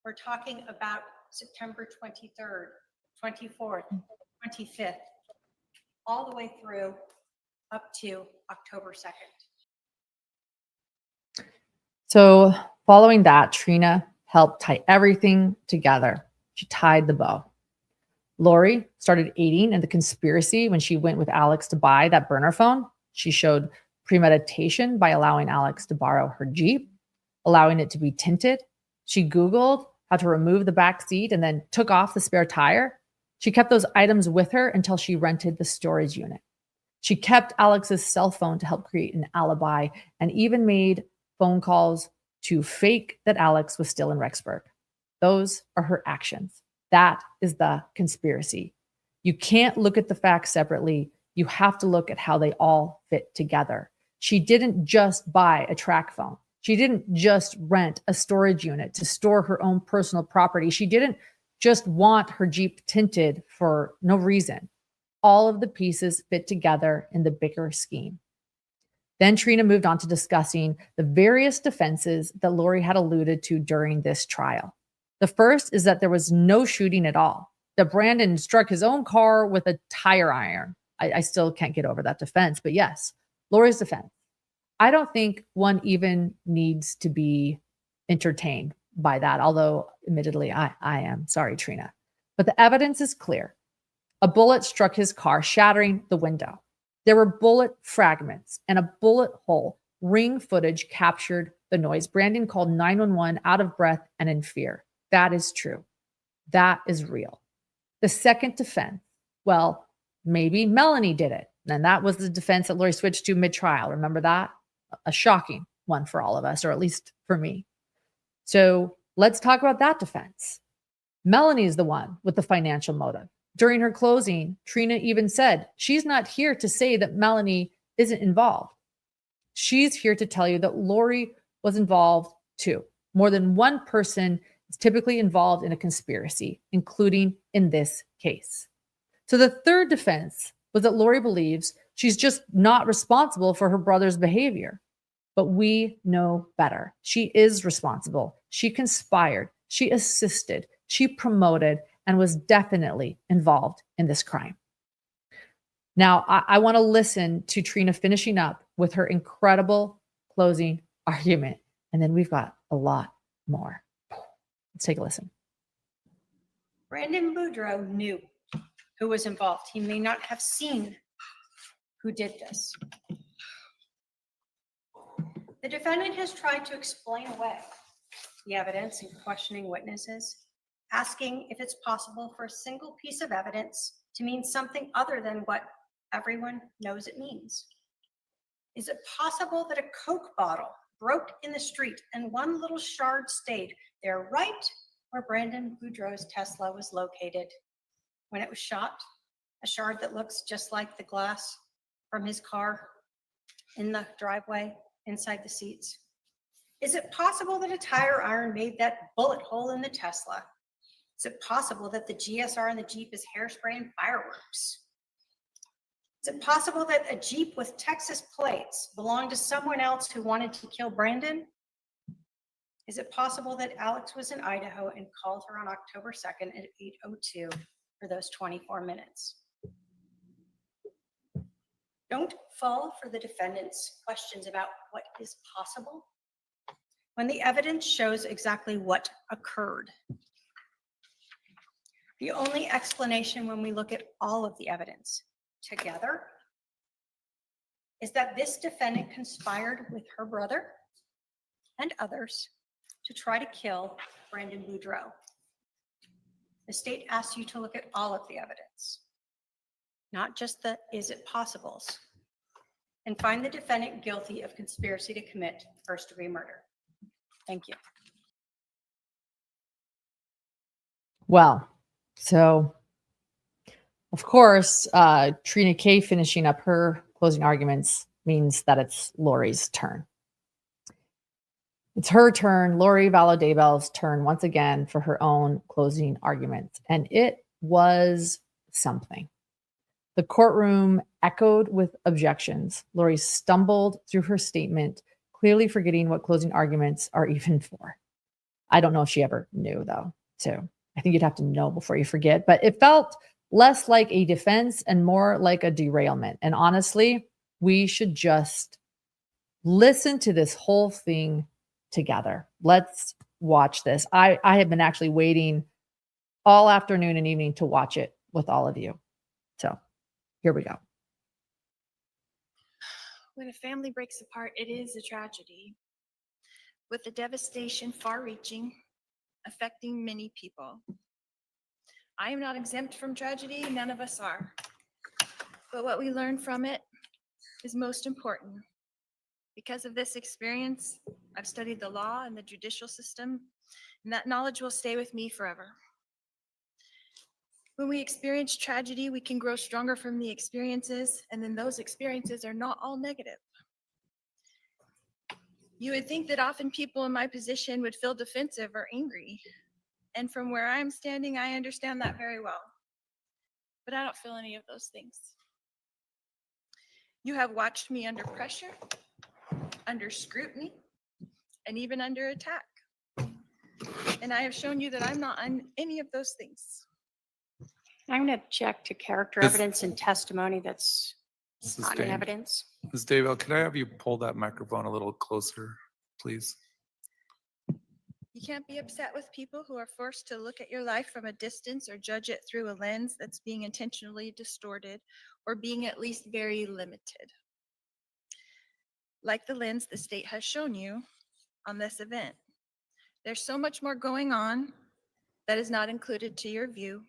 We're talking about September 23rd, 24th, 25th. all the way through up to October 2nd. So following that, Trina helped tie everything together. She tied the bow. Lori started aiding in the conspiracy when she went with Alex to buy that burner phone. She showed premeditation by allowing Alex to borrow her Jeep, allowing it to be tinted. She Googled how to remove the back seat and then took off the spare tire. She kept those items with her until she rented the storage unit. She kept Alex's cell phone to help create an alibi and even made phone calls to fake that Alex was still in Rexburg. Those are her actions. That is the conspiracy. You can't look at the facts separately. You have to look at how they all fit together. She didn't just buy a track phone. She didn't just rent a storage unit to store her own personal property. She didn't just want her Jeep tinted for no reason. All of the pieces fit together in the bigger scheme. Then Trina moved on to discussing the various defenses that Lori had alluded to during this trial. The first is that there was no shooting at all, that Brandon struck his own car with a tire iron. I still can't get over that defense, but yes, Lori's defense. I don't think one even needs to be entertained by that, although admittedly I am. Sorry, Trina. But the evidence is clear. A bullet struck his car, shattering the window. There were bullet fragments and a bullet hole. Ring footage captured the noise. Brandon called 911 out of breath and in fear. That is true. That is real. The second defense, well, maybe Melanie did it. And that was the defense that Lori switched to mid-trial. Remember that? A shocking one for all of us, or at least for me. So let's talk about that defense. Melanie is the one with the financial motive. During her closing, Trina even said she's not here to say that Melanie isn't involved. She's here to tell you that Lori was involved too. More than one person is typically involved in a conspiracy, including in this case. So the third defense was that Lori believes she's just not responsible for her brother's behavior. But we know better. She is responsible. She conspired. She assisted. She promoted and was definitely involved in this crime. Now, I want to listen to Trina finishing up with her incredible closing argument. And then we've got a lot more. Let's take a listen. Brandon Boudreaux knew who was involved. He may not have seen who did this. The defendant has tried to explain away the evidence and questioning witnesses, asking if it's possible for a single piece of evidence to mean something other than what everyone knows it means. Is it possible that a Coke bottle broke in the street and one little shard stayed there right where Brandon Boudreaux's Tesla was located when it was shot? A shard that looks just like the glass from his car in the driveway inside the seats. Is it possible that a tire iron made that bullet hole in the Tesla? Is it possible that the GSR in the Jeep is hairspray and fireworks? Is it possible that a Jeep with Texas plates belonged to someone else who wanted to kill Brandon? Is it possible that Alex was in Idaho and called her on October 2nd at 8:02 for those 24 minutes? Don't fall for the defendant's questions about what is possible when the evidence shows exactly what occurred. The only explanation when we look at all of the evidence together is that this defendant conspired with her brother and others to try to kill Brandon Boudreaux. The state asks you to look at all of the evidence, not just the is it possibles, and find the defendant guilty of conspiracy to commit first-degree murder. Thank you. Well, so of course, Trina K finishing up her closing arguments means that it's Lori's turn. It's her turn, Lori Vallow Daybell's turn once again for her own closing arguments. And it was something. The courtroom echoed with objections. Lori stumbled through her statement, clearly forgetting what closing arguments are even for. I don't know if she ever knew, though. So I think you'd have to know before you forget. But it felt less like a defense and more like a derailment. And honestly, we should just listen to this whole thing together. Let's watch this. I have been actually waiting all afternoon and evening to watch it with all of you. So here we go. When a family breaks apart, it is a tragedy, with the devastation far-reaching, affecting many people. I am not exempt from tragedy, none of us are. But what we learn from it is most important. Because of this experience, I've studied the law and the judicial system, and that knowledge will stay with me forever. When we experience tragedy, we can grow stronger from the experiences, and then those experiences are not all negative. You would think that often people in my position would feel defensive or angry. And from where I'm standing, I understand that very well. But I don't feel any of those things. You have watched me under pressure, under scrutiny, and even under attack. And I have shown you that I'm not on any of those things. I'm going to object to character This- evidence and testimony that's not in Sustained. evidence. Ms. Daybell, can I have you pull that microphone a little closer, please? You can't be upset with people who are forced to look at your life from a distance or judge it through a lens that's being intentionally distorted or being at least very limited. Like the lens the state has shown you on this event. There's so much more going on that is not included to your view.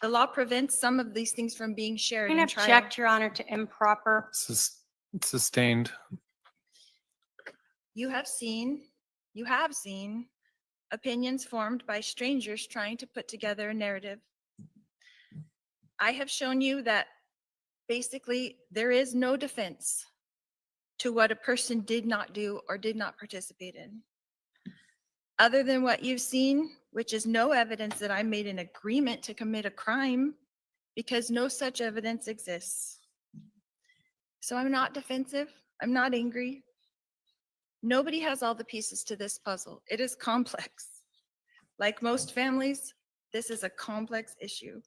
The law prevents some of these things from being shared I'm in going to trial. object, Your Honor, to improper. Sustained. You have seen opinions formed by strangers trying to put together a narrative. I have shown you that basically there is no defense to what a person did not do or did not participate in. Other than what you've seen, which is no evidence that I made an agreement to commit a crime, because no such evidence exists. So I'm not defensive. I'm not angry. Nobody has all the pieces to this puzzle. It is complex. Like most families, this is a complex issue.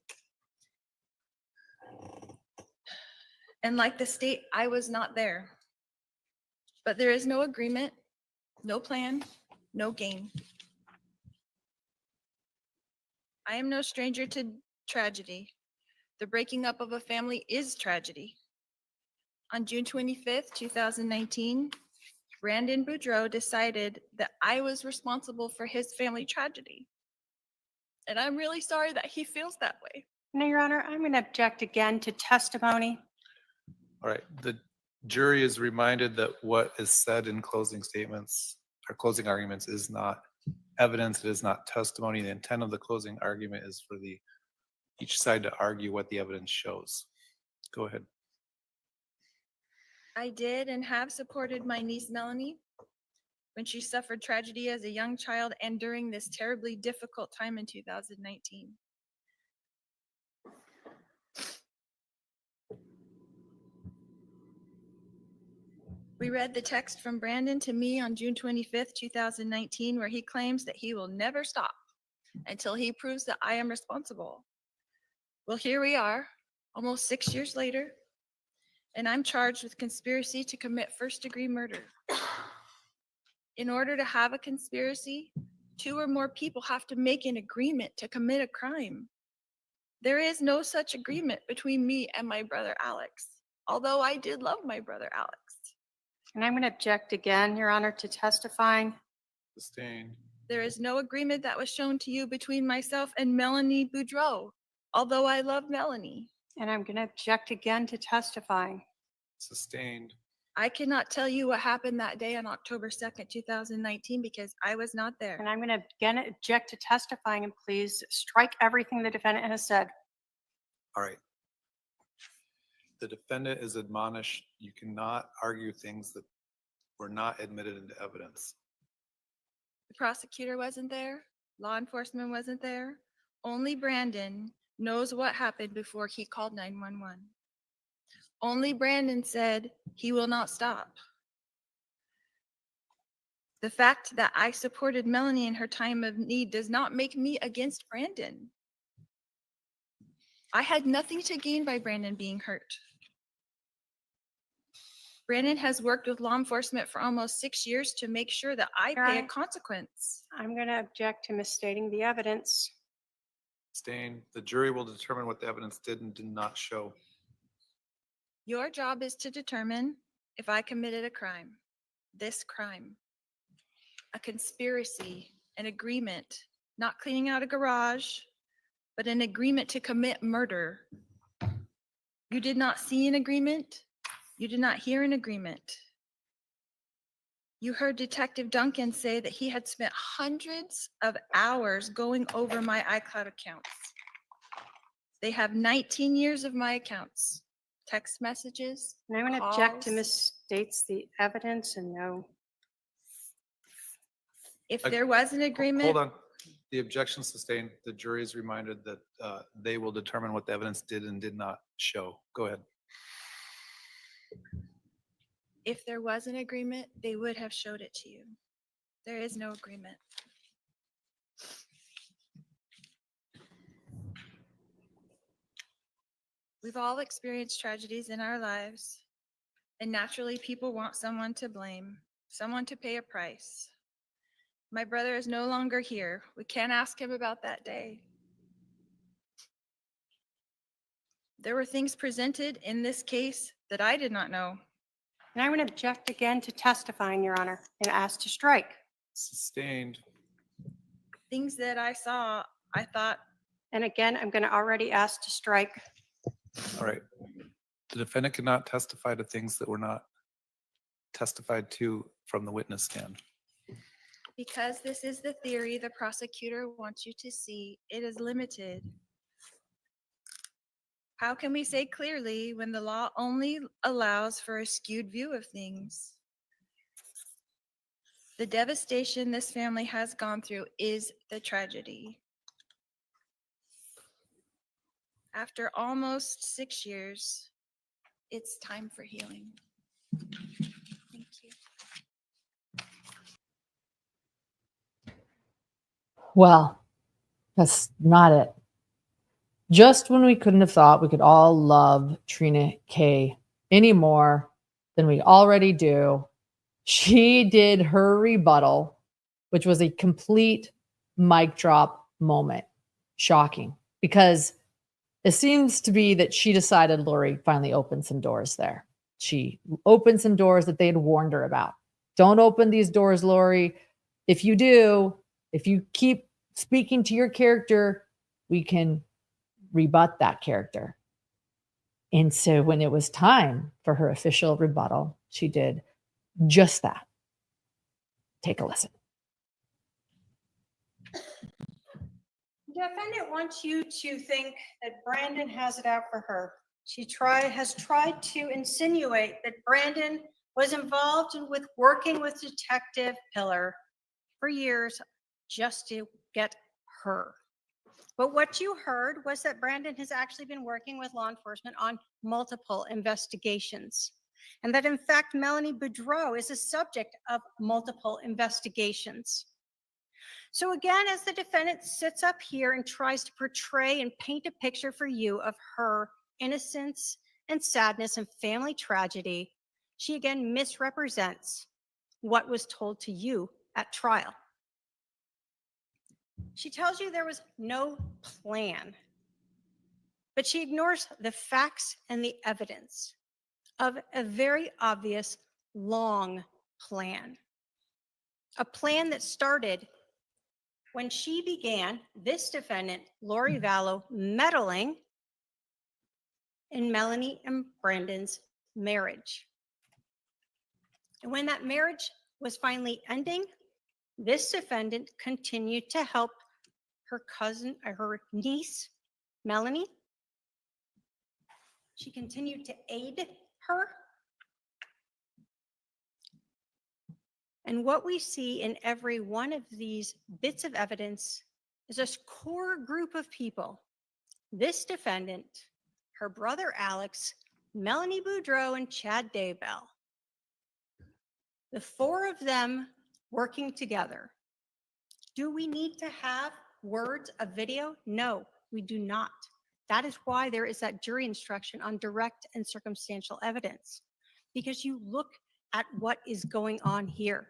And like the state, I was not there. But there is no agreement, no plan, no game. I am no stranger to tragedy. The breaking up of a family is tragedy. On June 25th, 2019, Brandon Boudreau decided that I was responsible for his family tragedy. And I'm really sorry that he feels that way. No, Your Honor, I'm going to object again to testimony. All right, the jury is reminded that what is said in closing statements or closing arguments is not evidence, it is not testimony. The intent of the closing argument is for each side to argue what the evidence shows. Go ahead. I did and have supported my niece Melanie when she suffered tragedy as a young child and during this terribly difficult time in 2019. We read the text from Brandon to me on June 25th, 2019, where he claims that he will never stop until he proves that I am responsible. Well, here we are, almost 6 years later, and I'm charged with conspiracy to commit first-degree murder. In order to have a conspiracy, 2 or more people have to make an agreement to commit a crime. There is no such agreement between me and my brother Alex, although I did love my brother Alex. And I'm going to object again, Your Honor, to testifying. Sustained. There is no agreement that was shown to you between myself and Melanie Boudreau, although I love Melanie. And I'm going to object again to testifying. Sustained. I cannot tell you what happened that day on October 2nd, 2019, because I was not there. And I'm going to again object to testifying, and please strike everything the defendant has said. All right. The defendant is admonished, you cannot argue things that were not admitted into evidence. The prosecutor wasn't there. Law enforcement wasn't there. Only Brandon knows what happened before he called 911. Only Brandon said he will not stop. The fact that I supported Melanie in her time of need does not make me against Brandon. I had nothing to gain by Brandon being hurt. Brandon has worked with law enforcement for almost 6 years to make sure that I Your pay a Honor. consequence. I'm going to object to misstating the evidence. Sustained. The jury will determine what the evidence did and did not show. Your job is to determine if I committed a crime, this crime, a conspiracy, an agreement, not cleaning out a garage, but an agreement to commit murder. You did not see an agreement. You did not hear an agreement. You heard Detective Duncan say that he had spent hundreds of hours going over my iCloud accounts. They have 19 years of my accounts, text messages. And I'm going to object to calls. misstates the evidence and no. If there was an agreement. Hold on. The objection sustained. The jury is reminded that they will determine what the evidence did and did not show. Go ahead. If there was an agreement, they would have showed it to you. There is no agreement. We've all experienced tragedies in our lives, and naturally people want someone to blame, someone to pay a price. My brother is no longer here. We can't ask him about that day. There were things presented in this case that I did not know. And I'm going to object again to testifying, Your Honor, and ask to strike. Sustained. Things that I saw, I thought, And again, I'm going to already ask to strike. All right. The defendant cannot testify to things that were not testified to from the witness stand. because this is the theory the prosecutor wants you to see, it is limited. How can we say clearly when the law only allows for a skewed view of things? The devastation this family has gone through is the tragedy. After almost 6 years, it's time for healing. Thank you. Well, that's not it. Just when we couldn't have thought we could all love Trina K any more than we already do, she did her rebuttal, which was a complete mic drop moment. Shocking, because it seems to be that she decided Lori finally opened some doors there. She opened some doors that they had warned her about. Don't open these doors, Lori. If you do, if you keep speaking to your character, we can rebut that character. And so when it was time for her official rebuttal, she did just that. Take a listen. The defendant wants you to think that Brandon has it out for her. She has tried to insinuate that Brandon was involved with working with Detective Pillar for years just to get her. But what you heard was that Brandon has actually been working with law enforcement on multiple investigations, and that in fact Melanie Boudreau is a subject of multiple investigations. So again, as the defendant sits up here and tries to portray and paint a picture for you of her innocence and sadness and family tragedy, she again misrepresents what was told to you at trial. She tells you there was no plan, but she ignores the facts and the evidence of a very obvious long plan. A plan that started when she began, this defendant, Lori Vallow, meddling in Melanie and Brandon's marriage. And when that marriage was finally ending, this defendant continued to help her cousin, or her niece, Melanie. She continued to aid her. And what we see in every one of these bits of evidence is a core group of people. This defendant, her brother Alex, Melanie Boudreau, and Chad Daybell. The four of them working together. Do we need to have words, a video? No, we do not. That is why there is that jury instruction on direct and circumstantial evidence, because you look at what is going on here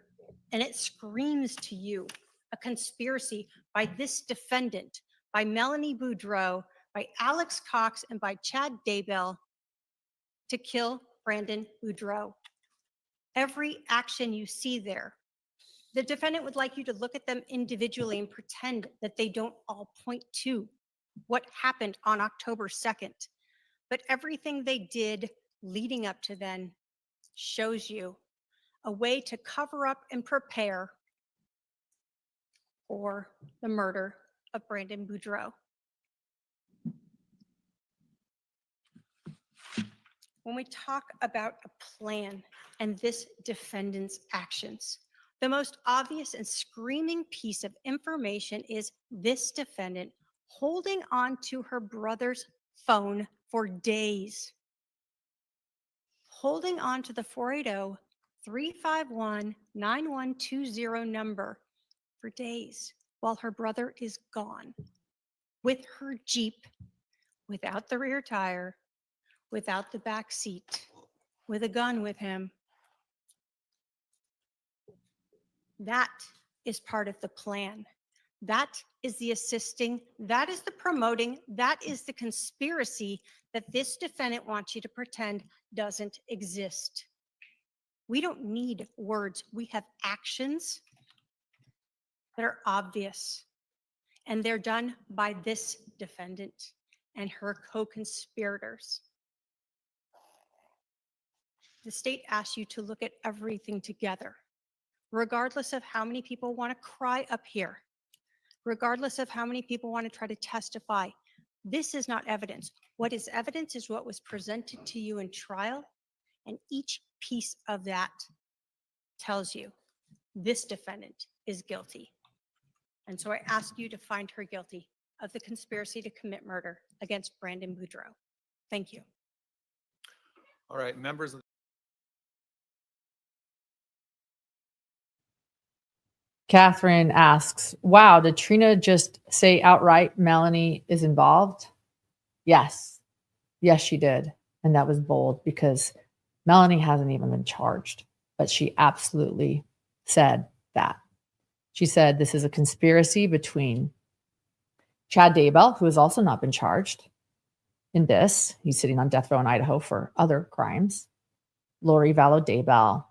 and it screams to you a conspiracy by this defendant, by Melanie Boudreau, by Alex Cox, and by Chad Daybell to kill Brandon Boudreau. Every action you see there, the defendant would like you to look at them individually and pretend that they don't all point to what happened on October 2nd. But everything they did leading up to then shows you a way to cover up and prepare for the murder of Brandon Boudreau. When we talk about a plan and this defendant's actions, the most obvious and screaming piece of information is this defendant holding on to her brother's phone for days, holding on to the 480-351-9120 number for days while her brother is gone, with her Jeep, without the rear tire, without the back seat, with a gun with him. That is part of the plan. That is the assisting, that is the promoting, that is the conspiracy that this defendant wants you to pretend doesn't exist. We don't need words. We have actions that are obvious, and they're done by this defendant and her co-conspirators. The state asks you to look at everything together, regardless of how many people want to cry up here, regardless of how many people want to try to testify. This is not evidence. What is evidence is what was presented to you in trial, and each piece of that tells you this defendant is guilty. And so I ask you to find her guilty of the conspiracy to commit murder against Brandon Boudreau. Thank you. All right, members of Catherine asks, wow, did Trina just say outright Melanie is involved? Yes. Yes, she did. And that was bold because Melanie hasn't even been charged, but she absolutely said that. She said this is a conspiracy between Chad Daybell, who has also not been charged in this. He's sitting on death row in Idaho for other crimes. Vallow Daybell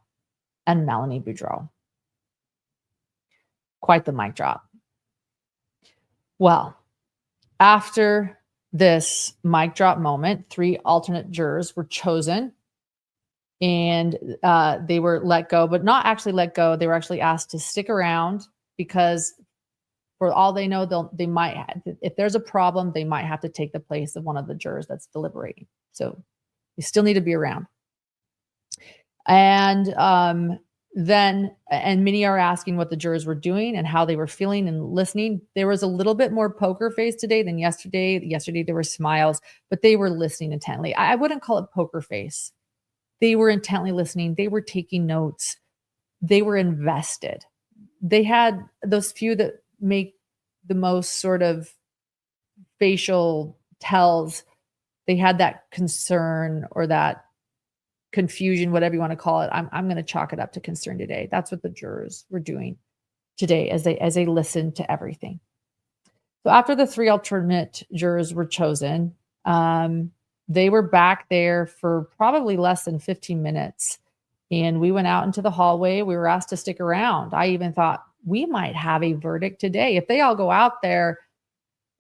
and Melanie Boudreau. Quite the mic drop. Well, after this mic drop moment, 3 alternate jurors were chosen and they were let go, but not actually let go. They were actually asked to stick around because for all they know, they might have, if there's a problem, they might have to take the place of one of the jurors that's deliberating. So you still need to be around. And many are asking what the jurors were doing and how they were feeling and listening. There was a little bit more poker face today than yesterday. Yesterday there were smiles, but they were listening intently. I wouldn't call it poker face. They were intently listening. They were taking notes. They were invested. They had those few that make the most sort of facial tells. They had that concern or that confusion, whatever you want to call it. I'm going to chalk it up to concern today. That's what the jurors were doing today as they listened to everything. So after the 3 alternate jurors were chosen, they were back there for probably less than 15 minutes. And we went out into the hallway. We were asked to stick around. I even thought we might have a verdict today. If they all go out there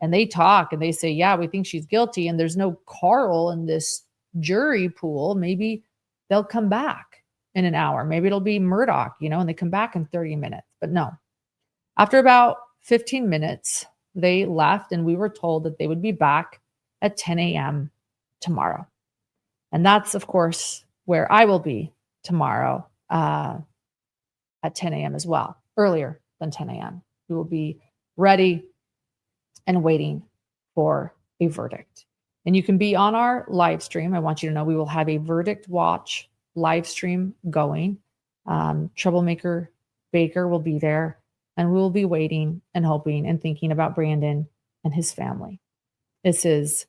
and they talk and they say, yeah, we think she's guilty, and there's no Carl in this jury pool, maybe they'll come back in an hour. Maybe it'll be Murdoch, and they come back in 30 minutes. But no, after about 15 minutes, they left and we were told that they would be back at 10 a.m. tomorrow. And that's, of course, where I will be tomorrow at 10 a.m. as well, earlier than 10 a.m. We will be ready and waiting for a verdict. And you can be on our live stream. I want you to know we will have a verdict watch live stream going. Troublemaker Baker will be there, and we will be waiting and hoping and thinking about Brandon and his family. This is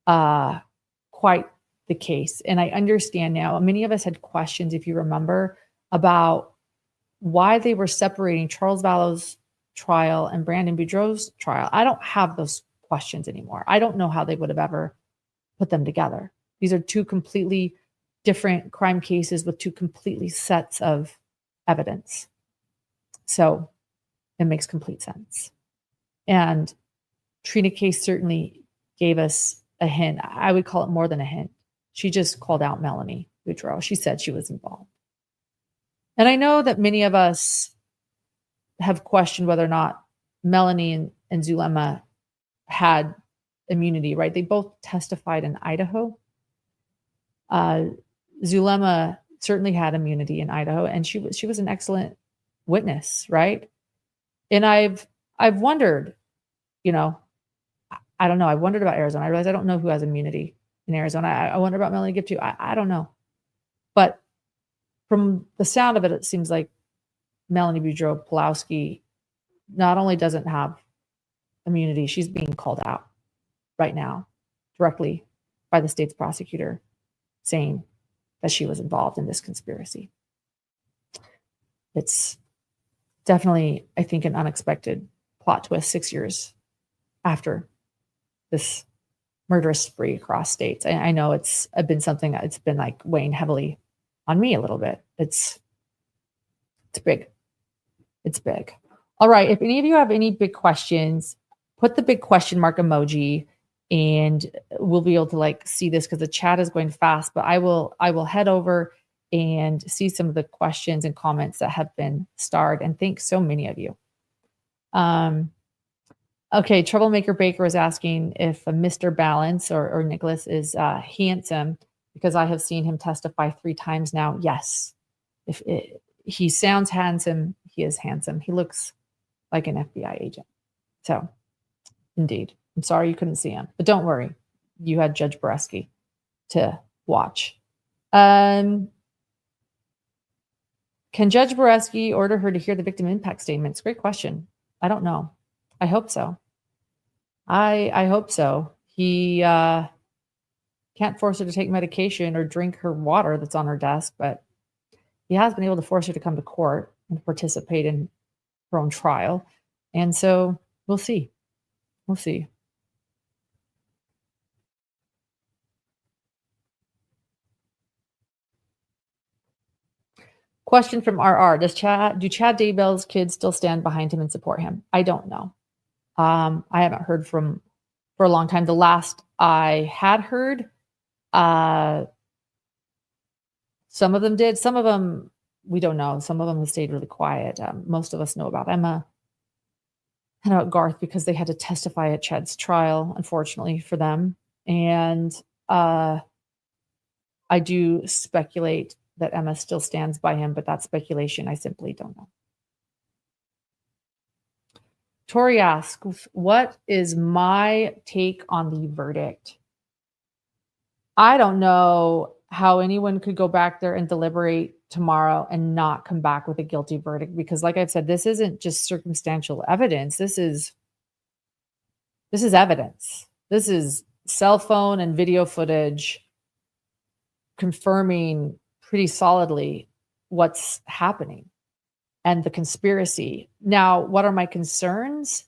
quite the case. And I understand now, many of us had questions, if you remember, about why they were separating Charles Vallow's trial and Brandon Boudreaux's trial. I don't have those questions anymore. I don't know how they would have ever put them together. These are two completely different crime cases with two completely sets of evidence. So it makes complete sense. And Trina case certainly gave us a hint. I would call it more than a hint. She just called out Melanie Boudreaux. She said she was involved. And I know that many of us have questioned whether or not Melanie and Zulema had immunity, right? They both testified in Idaho. Zulema certainly had immunity in Idaho, and she was an excellent witness, right? And I've wondered, I don't know. I wondered about Arizona. I realized I don't know who has immunity in Arizona. I wonder about Melanie Gibb too. I don't know. But from the sound of it, it seems like Melanie Boudreaux Pulowski not only doesn't have immunity, she's being called out right now directly by the state's prosecutor saying that she was involved in this conspiracy. It's definitely, I think, an unexpected plot twist 6 years after this murderous spree across states. I know it's been something that's been like weighing heavily on me a little bit. It's big. It's big. All right. If any of you have any big questions, put the big question mark emoji and we'll be able to see this because the chat is going fast, but I will head over and see some of the questions and comments that have been starred. And thanks so many of you. Okay. Troublemaker Baker is asking if Mr. Balance or Nicholas is handsome because I have seen him testify 3 times now. Yes. He sounds handsome, he is handsome. He looks like an FBI agent. So, indeed. I'm sorry you couldn't see him, but don't worry. You had Judge Boreski to watch. Can Judge Boreski order her to hear the victim impact statements? Great question. I don't know. I hope so. I hope so. He can't force her to take medication or drink her water that's on her desk, but he has been able to force her to come to court and participate in her own trial. And so we'll see. We'll see. Question from RR. Do Chad Daybell's kids still stand behind him and support him? I don't know. I haven't heard for a long time. The last I had heard, some of them did. Some of them, we don't know. Some of them have stayed really quiet. Most of us know about Emma and about Garth because they had to testify at Chad's trial, unfortunately for them. And I do speculate that Emma still stands by him, but that's speculation. I simply don't know. Tori asks, what is my take on the verdict? I don't know how anyone could go back there and deliberate tomorrow and not come back with a guilty verdict, because like I've said, this isn't just circumstantial evidence. This is evidence. This is cell phone and video footage confirming pretty solidly what's happening and the conspiracy. Now, what are my concerns?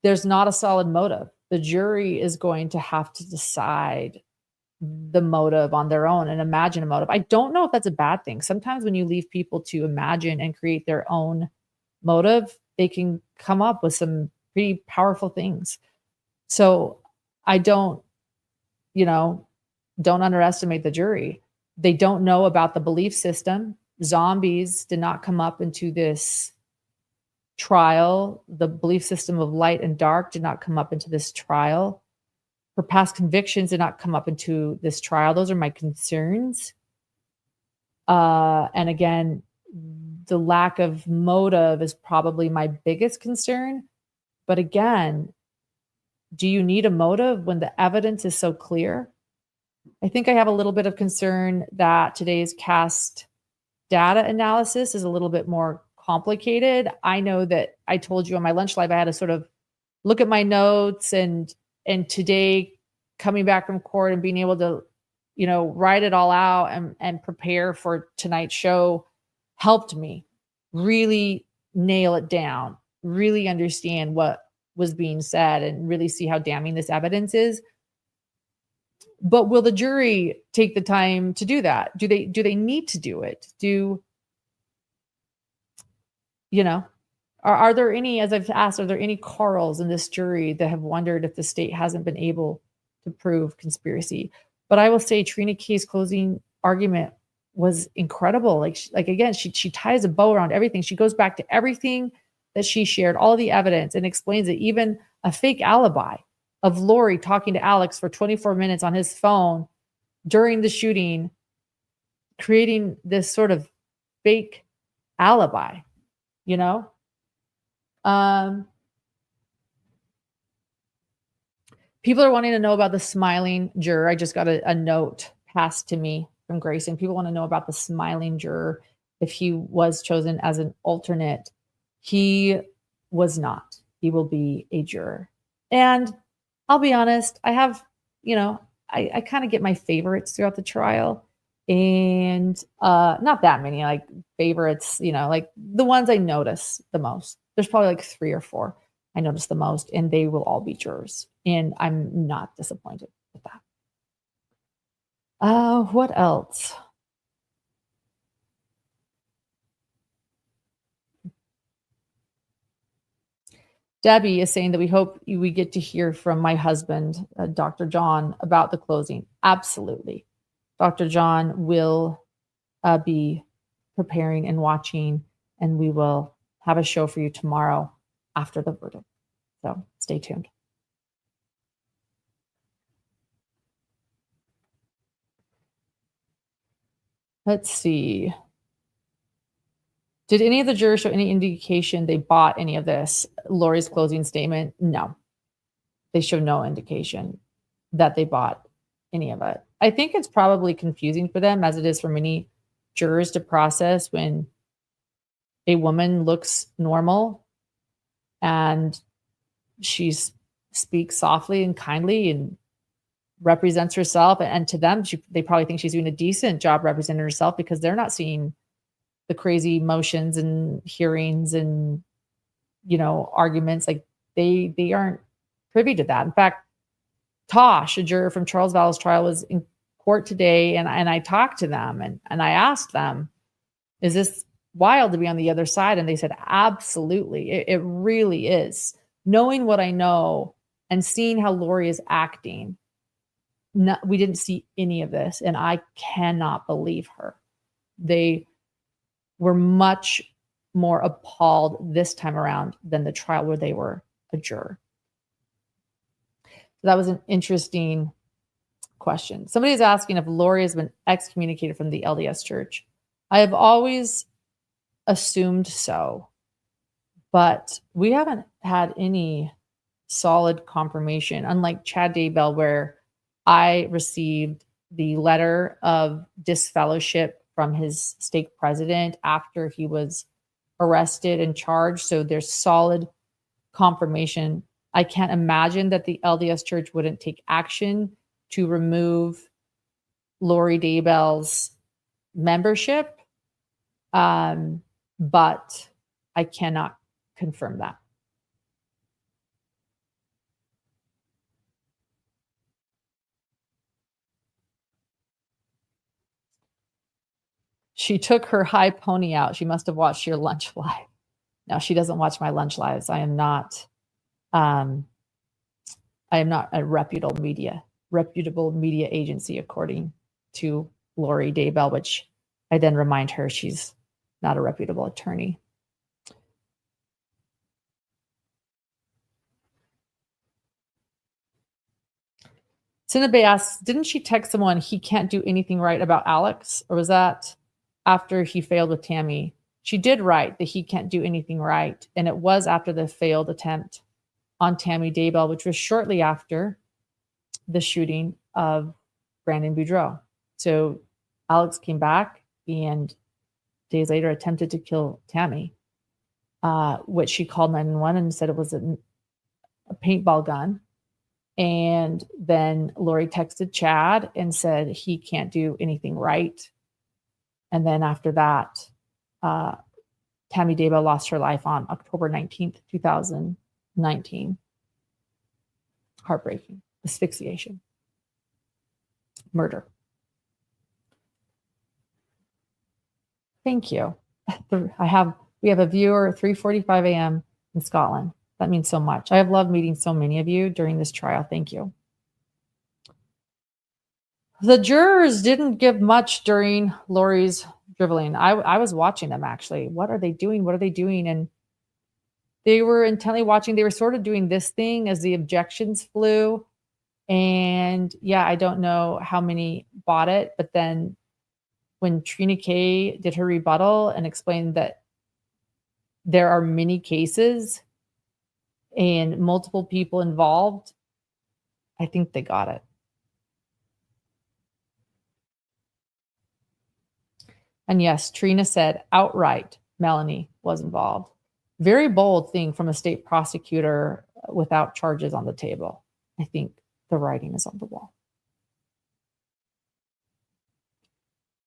There's not a solid motive. The jury is going to have to decide the motive on their own and imagine a motive. I don't know if that's a bad thing. Sometimes when you leave people to imagine and create their own motive, they can come up with some pretty powerful things. So I don't underestimate the jury. They don't know about the belief system. Zombies did not come up into this trial. The belief system of light and dark did not come up into this trial. Her past convictions did not come up into this trial. Those are my concerns. And again, the lack of motive is probably my biggest concern. But again, do you need a motive when the evidence is so clear? I think I have a little bit of concern that today's cast data analysis is a little bit more complicated. I know that I told you on my lunch live, I had to sort of look at my notes and today coming back from court and being able to, write it all out and prepare for tonight's show helped me really nail it down, really understand what was being said, and really see how damning this evidence is. But will the jury take the time to do that? Do they need to do it? Are there any, as I've asked, are there any Carls in this jury that have wondered if the state hasn't been able to prove conspiracy? But I will say Trina Kay's closing argument was incredible. Like again, she ties a bow around everything. She goes back to everything that she shared, all the evidence, and explains it, even a fake alibi of Lori talking to Alex for 24 minutes on his phone during the shooting, creating this sort of fake alibi, People are wanting to know about the smiling juror. I just got a note passed to me from Grayson. People want to know about the smiling juror, if he was chosen as an alternate. He was not. He will be a juror. And I'll be honest, I have, I kind of get my favorites throughout the trial. And not that many like favorites, like the ones I notice the most. There's probably like 3 or 4 I notice the most, and they will all be jurors. And I'm not disappointed with that. What else? Debbie is saying that we hope we get to hear from my husband, Dr. John, about the closing. Absolutely. Dr. John will be preparing and watching, and we will have a show for you tomorrow after the verdict. So stay tuned. Let's see. Did any of the jurors show any indication they bought any of this? Lori's closing statement? No. They show no indication that they bought any of it. I think it's probably confusing for them, as it is for many jurors, to process when a woman looks normal and she speaks softly and kindly and represents herself. And to them, they probably think she's doing a decent job representing herself, because they're not seeing the crazy motions and hearings and, arguments. Like they aren't privy to that. In fact, Tosh, a juror from Charles Vallow's trial, was in court today, and I talked to them and I asked them, is this wild to be on the other side? And they said, absolutely. It really is. Knowing what I know and seeing how Lori is acting, we didn't see any of this, and I cannot believe her. They were much more appalled this time around than the trial where they were a juror. So that was an interesting question. Somebody is asking if Lori has been excommunicated from the LDS Church. I have always assumed so, but we haven't had any solid confirmation, unlike Chad Daybell, where I received the letter of disfellowship from his stake president after he was arrested and charged. So there's solid confirmation. I can't imagine that the LDS Church wouldn't take action to remove Lori Daybell's membership, but I cannot confirm that. She took her high pony out. She must have watched your lunch live. No, she doesn't watch my lunch lives. I am not a reputable media agency, according to Lori Daybell, which I then remind her she's not a reputable attorney. Cinnabay asks, didn't she text someone he can't do anything right about Alex? Or was that after he failed with Tammy? She did write that he can't do anything right. And it was after the failed attempt on Tammy Daybell, which was shortly after the shooting of Brandon Boudreaux. So Alex came back and days later attempted to kill Tammy, which she called 911 and said it was a paintball gun. And then Lori texted Chad and said he can't do anything right. And then after that, Tammy Daybell lost her life on October 19th, 2019. Heartbreaking. Asphyxiation. Murder. Thank you. We have a viewer 3:45 a.m. in Scotland. That means so much. I have loved meeting so many of you during this trial. Thank you. The jurors didn't give much during Lori's dribbling. I was watching them actually. What are they doing? What are they doing? And they were intently watching. They were sort of doing this thing as the objections flew. And yeah, I don't know how many bought it, but then when Trina Kay did her rebuttal and explained that there are many cases and multiple people involved, I think they got it. And yes, Trina said outright Melanie was involved. Very bold thing from a state prosecutor without charges on the table. I think the writing is on the wall.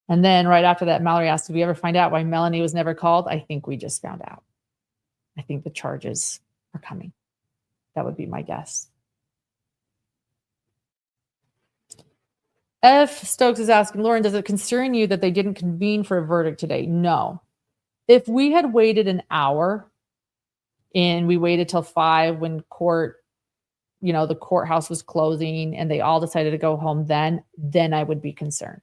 And then right after that, Mallory asked, did we ever find out why Melanie was never called? I think we just found out. I think the charges are coming. That would be my guess. F. Stokes is asking, Lauren, does it concern you that they didn't convene for a verdict today? No. If we had waited an hour and we waited till 5 when the courthouse was closing and they all decided to go home, then I would be concerned.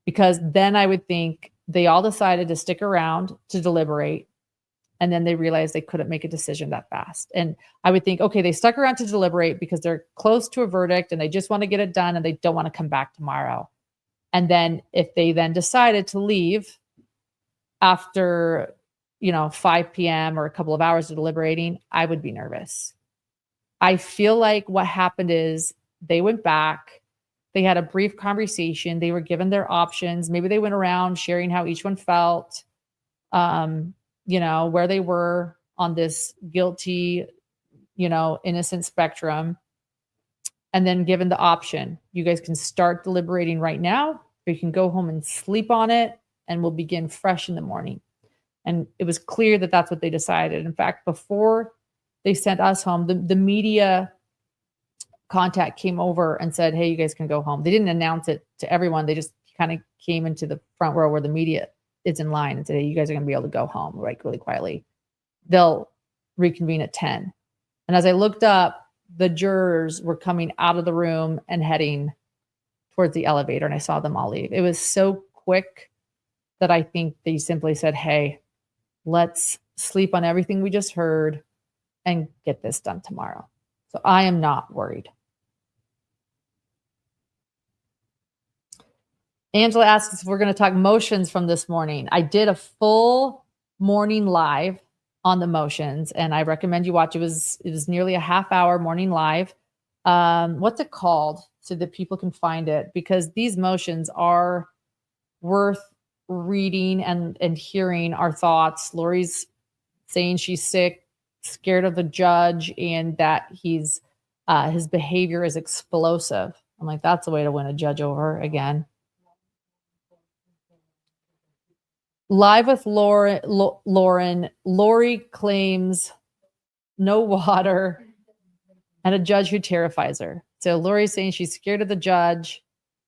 Because then I would think they all decided to stick around to deliberate, and then they realized they couldn't make a decision that fast. And I would think, okay, they stuck around to deliberate because they're close to a verdict and they just want to get it done and they don't want to come back tomorrow. And then if they then decided to leave after, 5 p.m. or a couple of hours of deliberating, I would be nervous. I feel like what happened is they went back, they had a brief conversation, they were given their options. Maybe they went around sharing how each one felt, where they were on this guilty, innocent spectrum. And then given the option, you guys can start deliberating right now, or you can go home and sleep on it, and we'll begin fresh in the morning. And it was clear that that's what they decided. In fact, before they sent us home, the media contact came over and said, hey, you guys can go home. They didn't announce it to everyone. They just kind of came into the front row where the media is in line and said, hey, you guys are going to be able to go home, right, really quietly. They'll reconvene at 10. And as I looked up, the jurors were coming out of the room and heading towards the elevator, and I saw them all leave. It was so quick that I think they simply said, hey, let's sleep on everything we just heard and get this done tomorrow. So I am not worried. Angela asks if we're going to talk motions from this morning. I did a full morning live on the motions, and I recommend you watch. It was nearly a half-hour morning live. What's it called so that people can find it? Because these motions are worth reading and hearing our thoughts. Lori's saying she's sick, scared of the judge, and that his behavior is explosive. I'm like, that's a way to win a judge over again. Live with Lauren. Lori claims no water and a judge who terrifies her. So Lori's saying she's scared of the judge,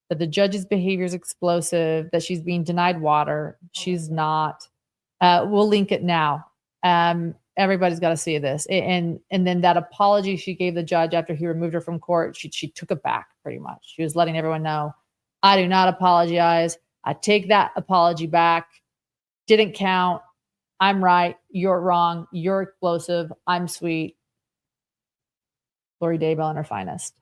that the judge's behavior is explosive, that she's being denied water. She's not. We'll link it now. Everybody's got to see this. And then that apology she gave the judge after he removed her from court, she took it back pretty much. She was letting everyone know, I do not apologize. I take that apology back. Didn't count. I'm right. You're wrong. You're explosive. I'm sweet. Lori Daybell in her finest.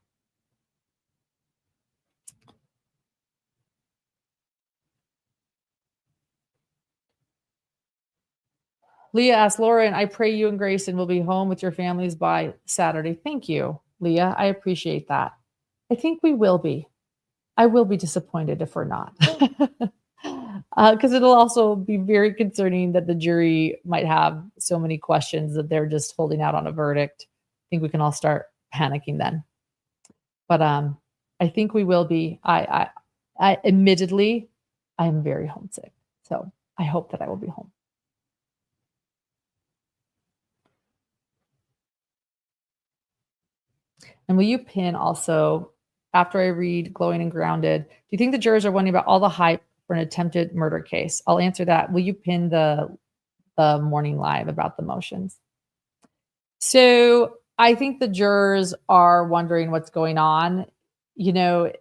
Leah asked, Lauren, I pray you and Grayson will be home with your families by Saturday. Thank you, Leah. I appreciate that. I think we will be. I will be disappointed if we're not. Because it'll also be very concerning that the jury might have so many questions that they're just holding out on a verdict. I think we can all start panicking then. But I think we will be. I admittedly, I am very homesick. So I hope that I will be home. And will you pin also, after I read Glowing and Grounded, do you think the jurors are wondering about all the hype for an attempted murder case? I'll answer that. Will you pin the morning live about the motions? So I think the jurors are wondering what's going on. You know,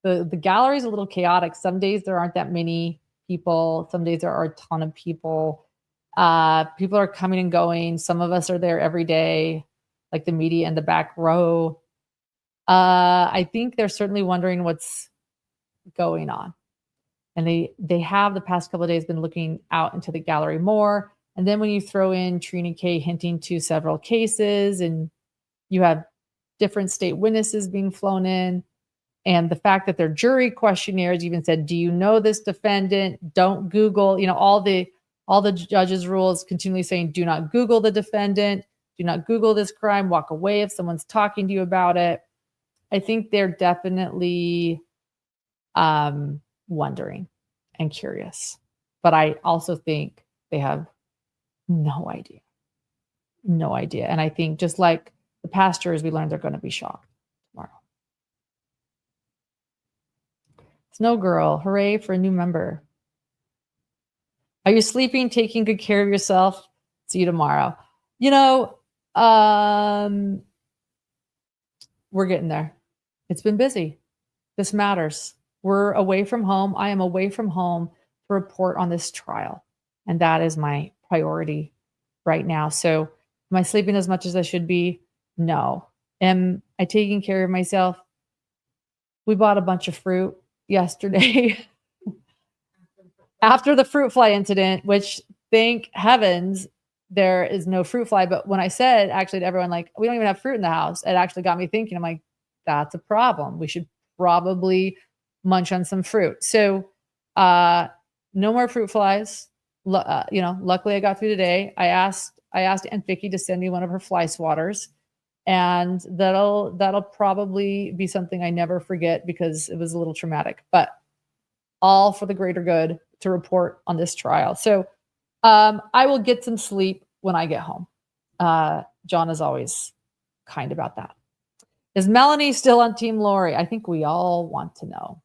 the gallery is a little chaotic. Some days there aren't that many people. Some days there are a ton of people. People are coming and going. Some of us are there every day, like the media in the back row. I think they're certainly wondering what's going on. And they have the past couple of days been looking out into the gallery more. And then when you throw in Trina K hinting to several cases, and you have different state witnesses being flown in, and the fact that their jury questionnaires even said, do you know this defendant? Don't Google, all the judges' rules continually saying, do not Google the defendant, do not Google this crime, walk away if someone's talking to you about it. I think they're definitely wondering and curious. But I also think they have no idea. No idea. And I think just like the past jurors, we learned they're going to be shocked tomorrow. Snow Girl, hooray for a new member. Are you sleeping, taking good care of yourself? See you tomorrow. We're getting there. It's been busy. This matters. We're away from home. I am away from home to report on this trial. And that is my priority right now. So am I sleeping as much as I should be? No. Am I taking care of myself? We bought a bunch of fruit yesterday after the fruit fly incident, which thank heavens there is no fruit fly. But when I said actually to everyone, like, we don't even have fruit in the house, it actually got me thinking. I'm like, that's a problem. We should probably munch on some fruit. So no more fruit flies. Luckily I got through today. I asked Aunt Vicky to send me one of her fly swatters, and that'll probably be something I never forget because it was a little traumatic, but all for the greater good to report on this trial. So I will get some sleep when I get home. John is always kind about that. Is Melanie still on Team Lori? I think we all want to know.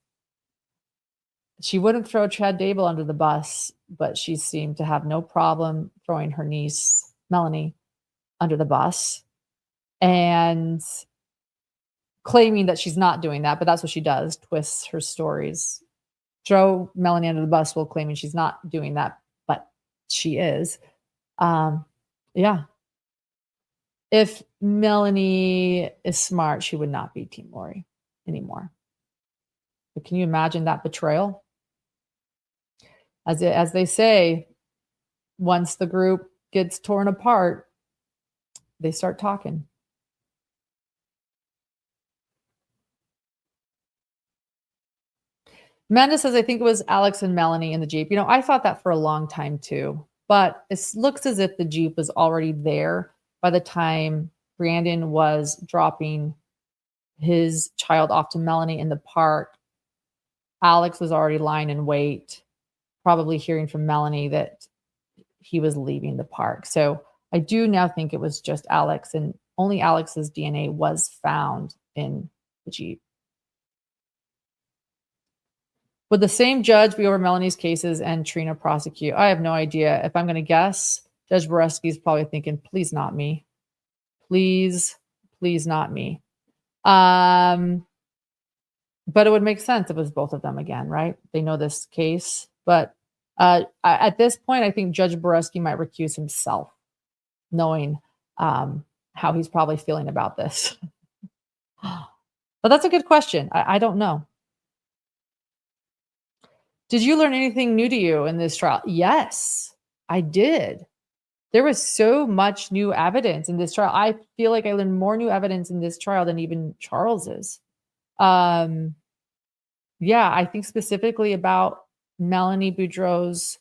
She wouldn't throw Chad Daybell under the bus, but she seemed to have no problem throwing her niece, Melanie, under the bus and claiming that she's not doing that, but that's what she does, twists her stories. Throw Melanie under the bus while claiming she's not doing that, but she is. Yeah. If Melanie is smart, she would not be Team Lori anymore. But can you imagine that betrayal? As they say, once the group gets torn apart, they start talking. Amanda says, I think it was Alex and Melanie in the Jeep. I thought that for a long time too, but it looks as if the Jeep was already there by the time Brandon was dropping his child off to Melanie in the park. Alex was already lying in wait, probably hearing from Melanie that he was leaving the park. So I do now think it was just Alex, and only Alex's DNA was found in the Jeep. Would the same judge be over Melanie's cases and Trina prosecute? I have no idea. If I'm going to guess, Judge Boreski's probably thinking, please not me. Please not me. But it would make sense if it was both of them again, right? They know this case. But at this point, I think Judge Boreski might recuse himself, knowing how he's probably feeling about this. But that's a good question. I don't know. Did you learn anything new to you in this trial? Yes, I did. There was so much new evidence in this trial. I feel like I learned more new evidence in this trial than even Charles's. Yeah, I think specifically about Melanie Boudreau's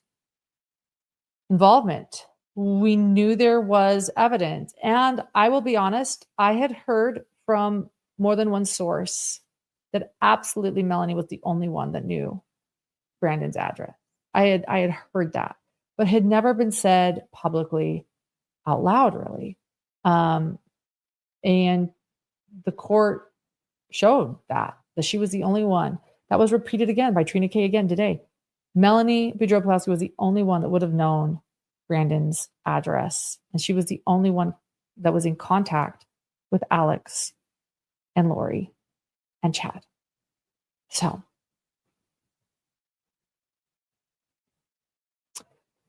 involvement. We knew there was evidence. And I will be honest, I had heard from more than one source that absolutely Melanie was the only one that knew Brandon's address. I had heard that, but had never been said publicly out loud, really. And the court showed that she was the only one. That was repeated again by Trina K again today. Melanie Boudreaux-Pulaski was the only one that would have known Brandon's address. And she was the only one that was in contact with Alex and Lori and Chad. So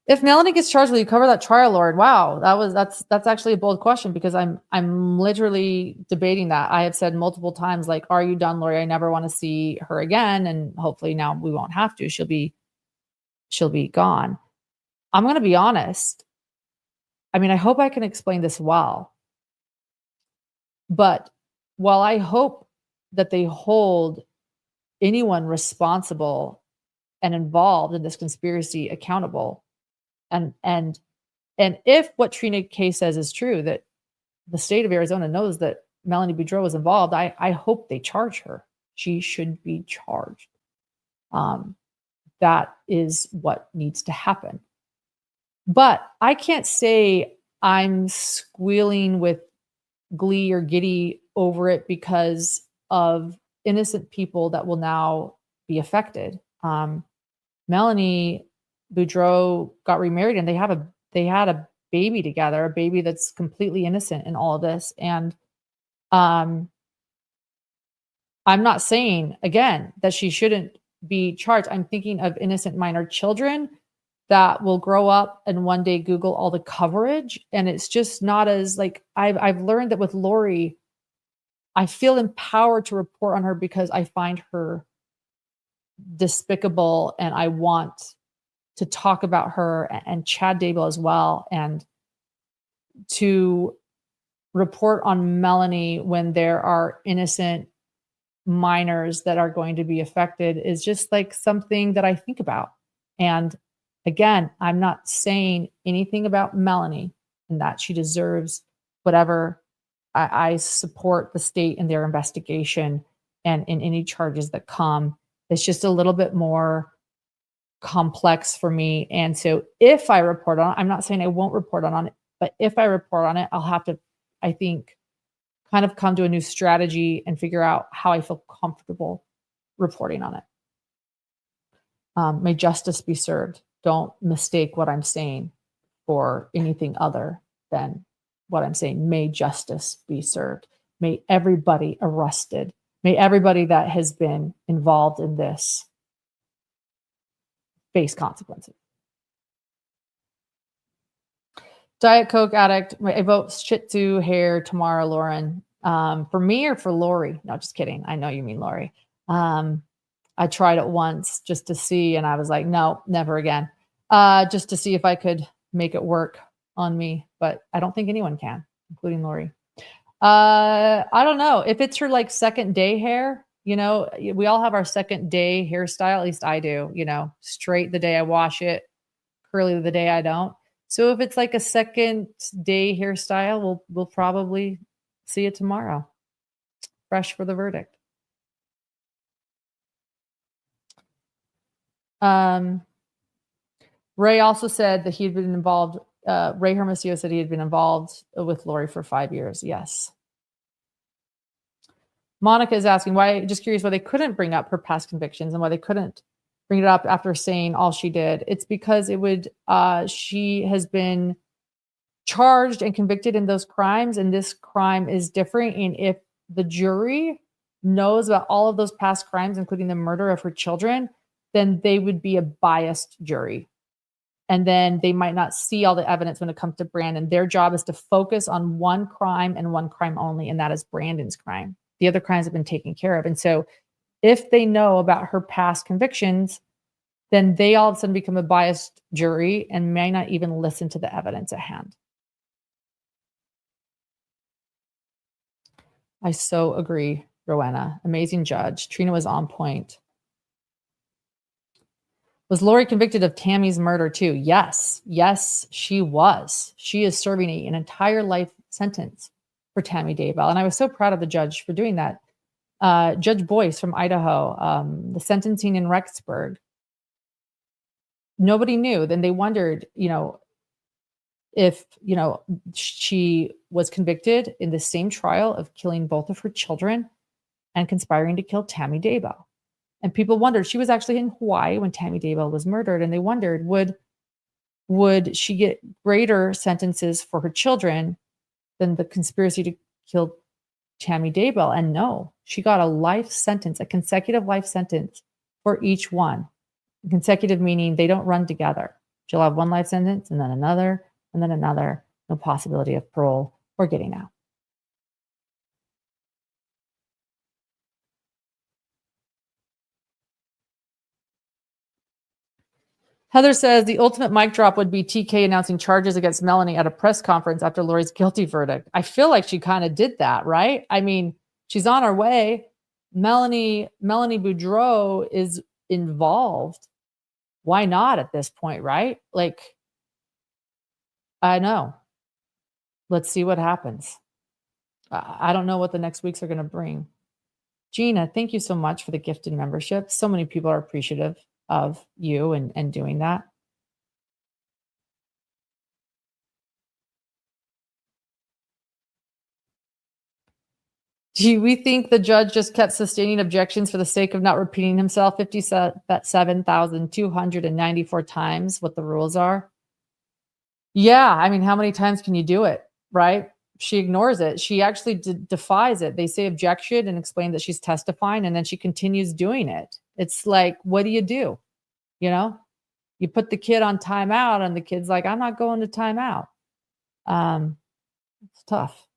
if Melanie gets charged, will you cover that trial, Lauren? Wow, that's actually a bold question, because I'm literally debating that. I have said multiple times, like, are you done, Lori? I never want to see her again, and hopefully now we won't have to. She'll be gone. I'm going to be honest. I mean, I hope I can explain this well. But while I hope that they hold anyone responsible and involved in this conspiracy accountable, and if what Trina K says is true, that the state of Arizona knows that Melanie Boudreaux was involved, I hope they charge her. She should be charged. That is what needs to happen. But I can't say I'm squealing with glee or giddy over it because of innocent people that will now be affected. Melanie Boudreaux got remarried, and they had a baby together, a baby that's completely innocent in all of this. And I'm not saying, again, that she shouldn't be charged. I'm thinking of innocent minor children that will grow up and one day Google all the coverage. And it's just not as, like, I've learned that with Lori, I feel empowered to report on her because I find her despicable, and I want to talk about her, and Chad Daybell as well, and to report on Melanie when there are innocent minors that are going to be affected is just like something that I think about. And again, I'm not saying anything about Melanie and that she deserves whatever. I support the state in their investigation and in any charges that come. It's just a little bit more complex for me. And so if I report on it, I'm not saying I won't report on it, but if I report on it, I'll have to, I think, kind of come to a new strategy and figure out how I feel comfortable reporting on it. May justice be served. Don't mistake what I'm saying for anything other than what I'm saying. May justice be served. May everybody arrested. May everybody that has been involved in this face consequences. Diet Coke addict. I vote Shih Tzu hair tomorrow, Lauren. For me or for Lori? No, just kidding. I know you mean Lori. I tried it once just to see, and I was like, no, never again. Just to see if I could make it work on me, but I don't think anyone can, including Lori. I don't know if it's her like second day hair. You know, we all have our second day hairstyle. At least I do. You know, straight the day I wash it, curly the day I don't. So if it's like a second day hairstyle, we'll probably see it tomorrow. Fresh for the verdict. Ray also said that he had been involved. Ray Hermosillo said he had been involved with Lori for 5 years. Yes. Monica is asking why, just curious why they couldn't bring up her past convictions and why they couldn't bring it up after saying all she did. It's because it would, she has been charged and convicted in those crimes, and this crime is different. And if the jury knows about all of those past crimes, including the murder of her children, then they would be a biased jury. And then they might not see all the evidence when it comes to Brandon. Their job is to focus on one crime and one crime only, and that is Brandon's crime. The other crimes have been taken care of. And so if they know about her past convictions, then they all of a sudden become a biased jury and may not even listen to the evidence at hand. I so agree, Rowena. Amazing judge. Trina was on point. Was Lori convicted of Tammy's murder too? Yes. Yes, she was. She is serving an entire life sentence for Tammy Daybell. And I was so proud of the judge for doing that. Judge Boyce from Idaho, the sentencing in Rexburg, nobody knew. Then they wondered, if, she was convicted in the same trial of killing both of her children and conspiring to kill Tammy Daybell. And people wondered, she was actually in Hawaii when Tammy Daybell was murdered. And they wondered, would she get greater sentences for her children than the conspiracy to kill Tammy Daybell? And no, she got a life sentence, a consecutive life sentence for each one. Consecutive meaning they don't run together. She'll have one life sentence and then another, no possibility of parole or getting out. Heather says the ultimate mic drop would be TK announcing charges against Melanie at a press conference after Lori's guilty verdict. I feel like she kind of did that, right? I mean, she's on her way. Melanie Boudreau is involved. Why not at this point, right? Like, I know. Let's see what happens. I don't know what the next weeks are going to bring. Gina, thank you so much for the gifted membership. So many people are appreciative of you and doing that. Do we think the judge just kept sustaining objections for the sake of not repeating himself 57,294 times what the rules are? Yeah, I mean, how many times can you do it, right? She ignores it. She actually defies it. They say objection and explain that she's testifying, and then she continues doing it. It's like, what do? You put the kid on timeout, and the kid's like, I'm not going to timeout. It's tough.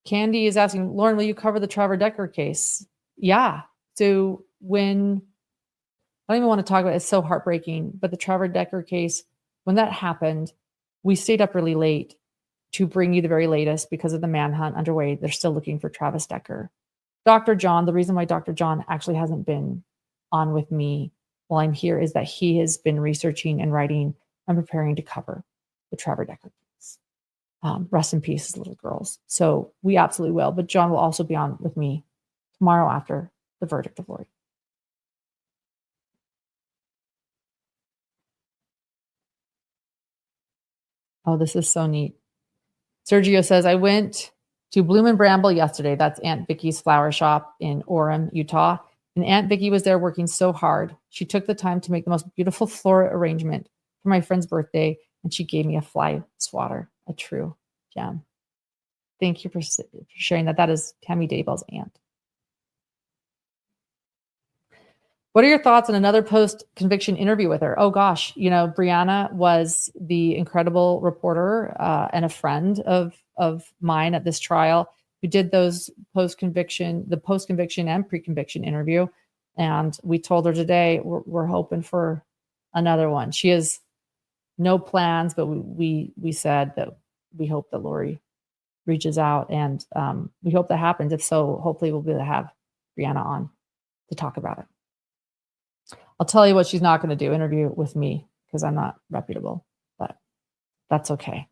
Candy is asking, Lauren, will you cover the Trevor Decker case? Yeah. So when, I don't even want to talk about it, it's so heartbreaking, but the Trevor Decker case, when that happened, we stayed up really late to bring you the very latest because of the manhunt underway. They're still looking for Travis Decker. Dr. John, the reason why Dr. John actually hasn't been on with me while I'm here is that he has been researching and writing and preparing to cover the Trevor Decker case. Rest in peace, little girls. So we absolutely will. But John will also be on with me tomorrow after the verdict of Lori. Oh, this is so neat. Sergio says, I went to Bloom and Bramble yesterday. That's Aunt Vicky's flower shop in Orem, Utah. And Aunt Vicky was there working so hard. She took the time to make the most beautiful floral arrangement for my friend's birthday, and she gave me a fly swatter, a true gem. Thank you for sharing that. That is Tammy Daybell's aunt. What are your thoughts on another post-conviction interview with her? Oh gosh, Brianna was the incredible reporter and a friend of mine at this trial who did those post-conviction and pre-conviction interview. And we told her today, we're hoping for another one. She has no plans, but we said that we hope that Lori reaches out, and we hope that happens. If so, hopefully we'll be able to have Brianna on to talk about it. I'll tell you what she's not going to do, interview with me, because I'm not reputable, but that's okay.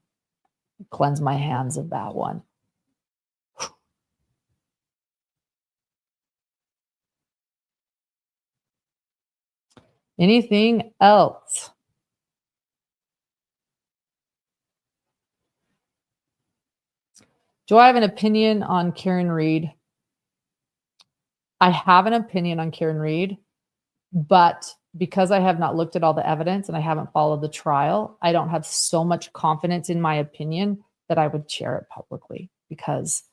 Cleanse my hands of that one. Anything else? Do I have an opinion on Karen Reed? I have an opinion on Karen Reed, but because I have not looked at all the evidence and I haven't followed the trial, I don't have so much confidence in my opinion that I would share it publicly, because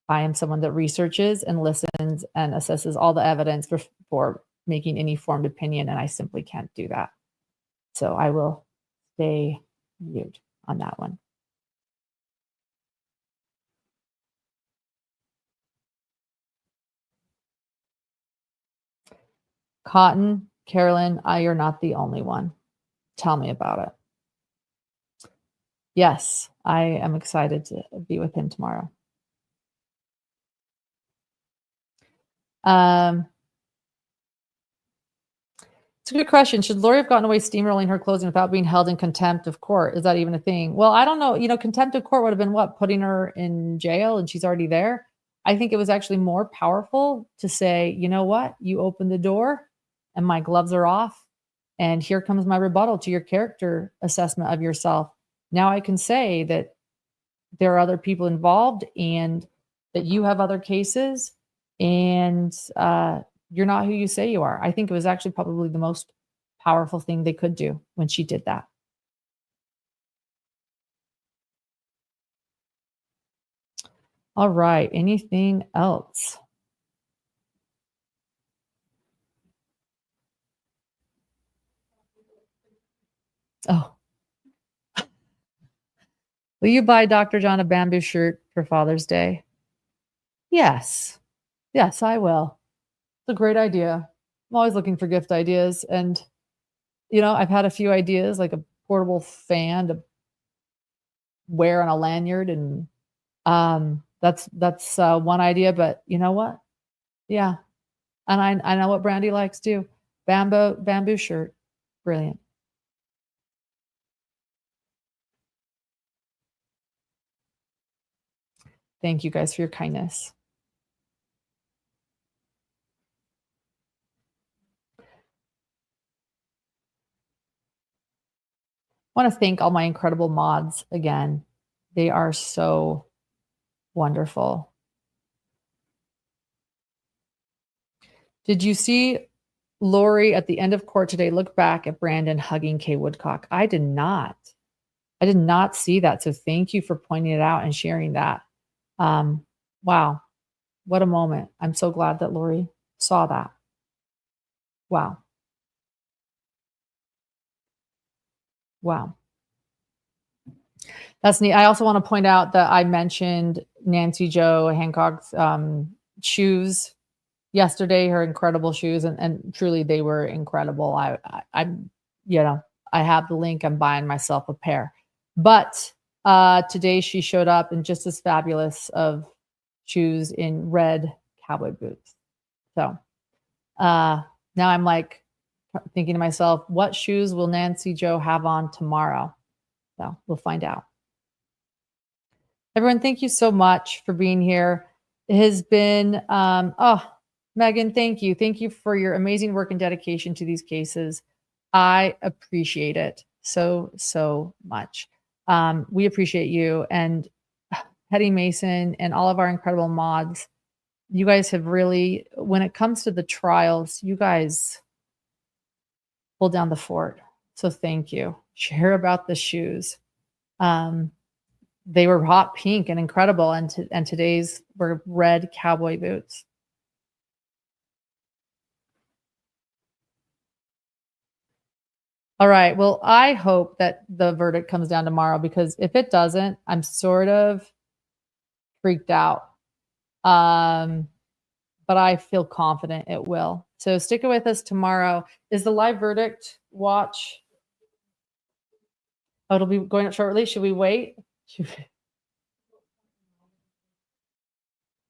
I am someone that researches and listens and assesses all the evidence before making any formed opinion, and I simply can't do that. So I will stay mute on that one. Cotton, Carolyn, you're not the only one. Tell me about it. Yes, I am excited to be with him tomorrow. It's It's a good question. Should Lori have gotten away steamrolling her closing without being held in contempt of court? Is that even a thing? Well, I don't know. Contempt of court would have been what? Putting her in jail and she's already there. I think it was actually more powerful to say, you know what? You opened the door and my gloves are off. And here comes my rebuttal to your character assessment of yourself. Now I can say that there are other people involved and that you have other cases and you're not who you say you are. I think it was actually probably the most powerful thing they could do when she did that. All right. Anything else? Oh. Will you buy Dr. John a bamboo shirt for Father's Day? Yes. Yes, I will. It's a great idea. I'm always looking for gift ideas. And, I've had a few ideas like a portable fan to wear on a lanyard. And that's one idea. But you know what? Yeah. And I know what Brandy likes too. Bamboo shirt. Brilliant. Thank you guys for your kindness. I want to thank all my incredible mods again. They are so wonderful. Did you see Lori at the end of court today look back at Brandon hugging Kay Woodcock? I did not. I did not see that. So thank you for pointing it out and sharing that. Wow. What a moment. I'm so glad that Lori saw that. Wow. Wow. That's neat. I also want to point out that I mentioned Nancy Jo Hancock's shoes yesterday, her incredible shoes, and truly they were incredible. I have the link. I'm buying myself a pair. But today she showed up in just as fabulous of shoes in red cowboy boots. So now I'm like thinking to myself, what shoes will Nancy Jo have on tomorrow? So we'll find out. Everyone, thank you so much for being here. It has been, Megan, thank you. Thank you for your amazing work and dedication to these cases. I appreciate it so, so much. We appreciate you and Hetty Mason and all of our incredible mods. You guys have really, when it comes to the trials, you guys hold down the fort. So thank you. Share about the shoes. They were hot pink and incredible, and today's were red cowboy boots. All right. Well, I hope that the verdict comes down tomorrow, because if it doesn't, I'm sort of freaked out. But I feel confident it will. So stick with us tomorrow. Is the live verdict watch? Oh, it'll be going up shortly. Should we wait?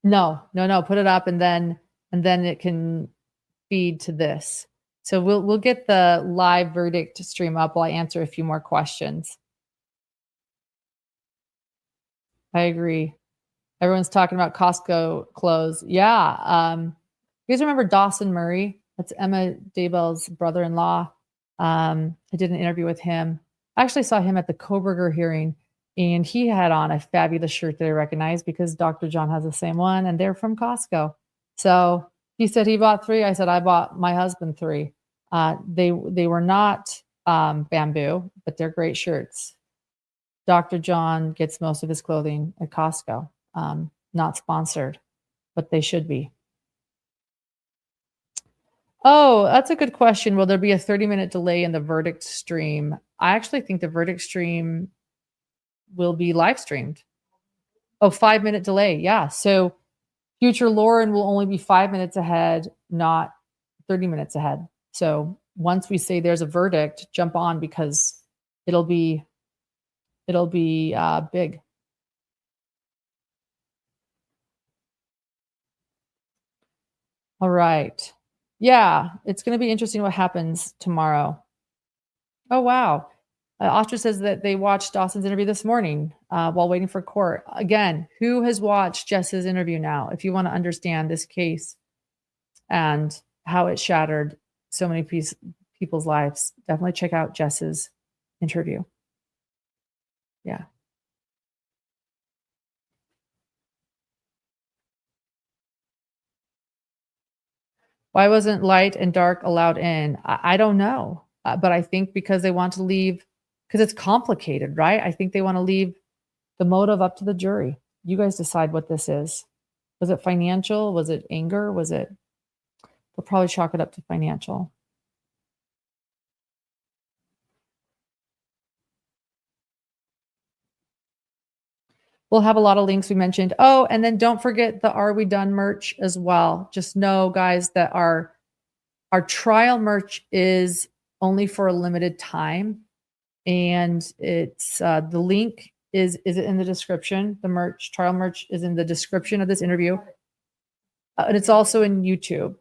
No. Put it up and then it can feed to this. So we'll get the live verdict stream up while I answer a few more questions. I agree. Everyone's talking about Costco clothes. Yeah. You guys remember Dawson Murray? That's Emma Daybell's brother-in-law. I did an interview with him. I actually saw him at the Koberger hearing, and he had on a fabulous shirt that I recognized because Dr. John has the same one, and they're from Costco. So he said he bought 3. I said, I bought my husband 3. They were not bamboo, but they're great shirts. Dr. John gets most of his clothing at Costco. Not sponsored, but they should be. Oh, that's a good question. Will there be a 30-minute delay in the verdict stream? I actually think the verdict stream will be live streamed. Oh, 5-minute delay. Yeah. So future Lauren will only be 5 minutes ahead, not 30 minutes ahead. So once we say there's a verdict, jump on, because it'll be big. All right. Yeah, it's going to be interesting what happens tomorrow. Oh, wow. Ostra says that they watched Dawson's interview this morning while waiting for court. Again, who has watched Jess's interview now? If you want to understand this case and how it shattered so many people's lives, definitely check out Jess's interview. Yeah. Why wasn't light and dark allowed in? I don't know. But I think because they want to leave, because it's complicated, right? I think they want to leave the motive up to the jury. You guys decide what this is. Was it financial? Was it anger? Was it? They'll probably chalk it up to financial. We'll have a lot of links we mentioned. Oh, and then don't forget the Are We Done merch as well. Just know, guys, that our trial merch is only for a limited time. And it's the link is in the description. The merch, trial merch is in the description of this interview. And it's also in YouTube.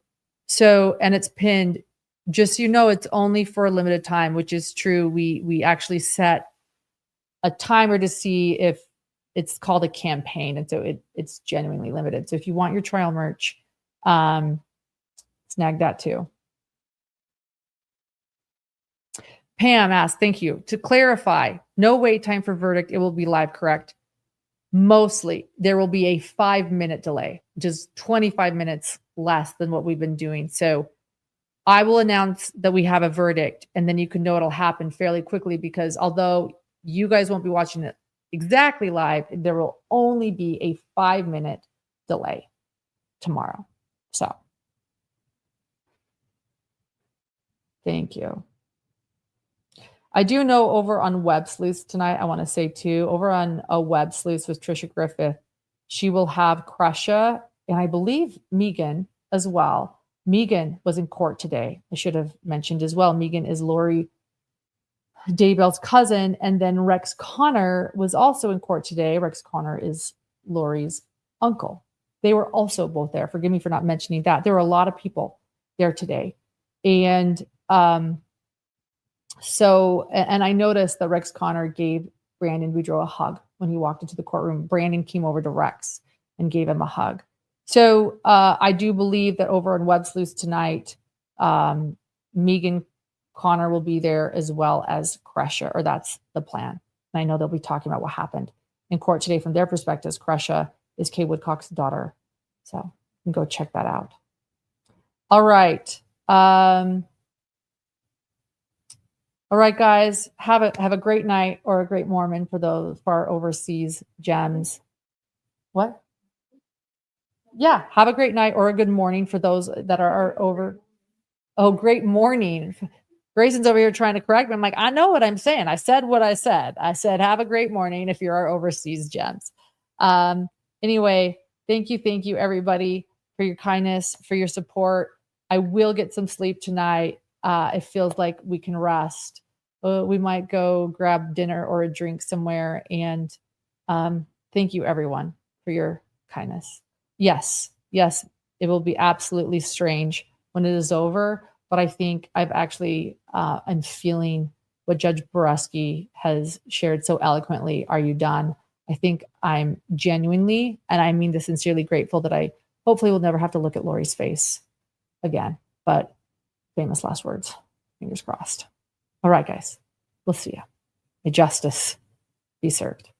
So, and it's pinned. Just so you know, it's only for a limited time, which is true. We actually set a timer to see if it's called a campaign. And so it's genuinely limited. So if you want your trial merch, snag that too. Pam asked, thank you. To clarify, no wait time for verdict. It will be live, correct? Mostly. There will be a 5-minute delay, which is 25 minutes less than what we've been doing. So I will announce that we have a verdict, and then you can know it'll happen fairly quickly, because although you guys won't be watching it exactly live, there will only be a 5-minute delay tomorrow. So thank you. I do know over on Web Sleuths tonight, I want to say too, over on a Web Sleuths with Trisha Griffith, she will have Crusha and I believe Megan as well. Megan was in court today. I should have mentioned as well. Megan is Lauren Daybell's cousin. And then Rex Connor was also in court today. Rex Connor is Lori's uncle. They were also both there. Forgive me for not mentioning that. There were a lot of people there today. And and I noticed that Rex Connor gave Brandon Boudreaux a hug when he walked into the courtroom. Brandon came over to Rex and gave him a hug. So I do believe that over on Web Sleuths tonight, Megan Connor will be there as well as Crusha, or that's the plan. And I know they'll be talking about what happened in court today from their perspectives. Crusha is Kay Woodcock's daughter. So you can go check that out. All right. All right, guys, have a great night or a great morning for our overseas gems. What? Yeah, have a great night or a good morning for those that are over. Oh, great morning. Grayson's over here trying to correct me. I'm like, I know what I'm saying. I said what I said. I said, have a great morning if you're our overseas gems. Anyway, thank you, everybody, for your kindness, for your support. I will get some sleep tonight. It feels like we can rest. We might go grab dinner or a drink somewhere. And thank you, everyone, for your kindness. Yes, it will be absolutely strange when it is over. But I think I've actually, I'm feeling what Judge Borusky has shared so eloquently. Are you done? I think I'm genuinely, and I mean this sincerely, grateful that I hopefully will never have to look at Lori's face again. But famous last words, fingers crossed. All right, guys, we'll see you. May justice be served.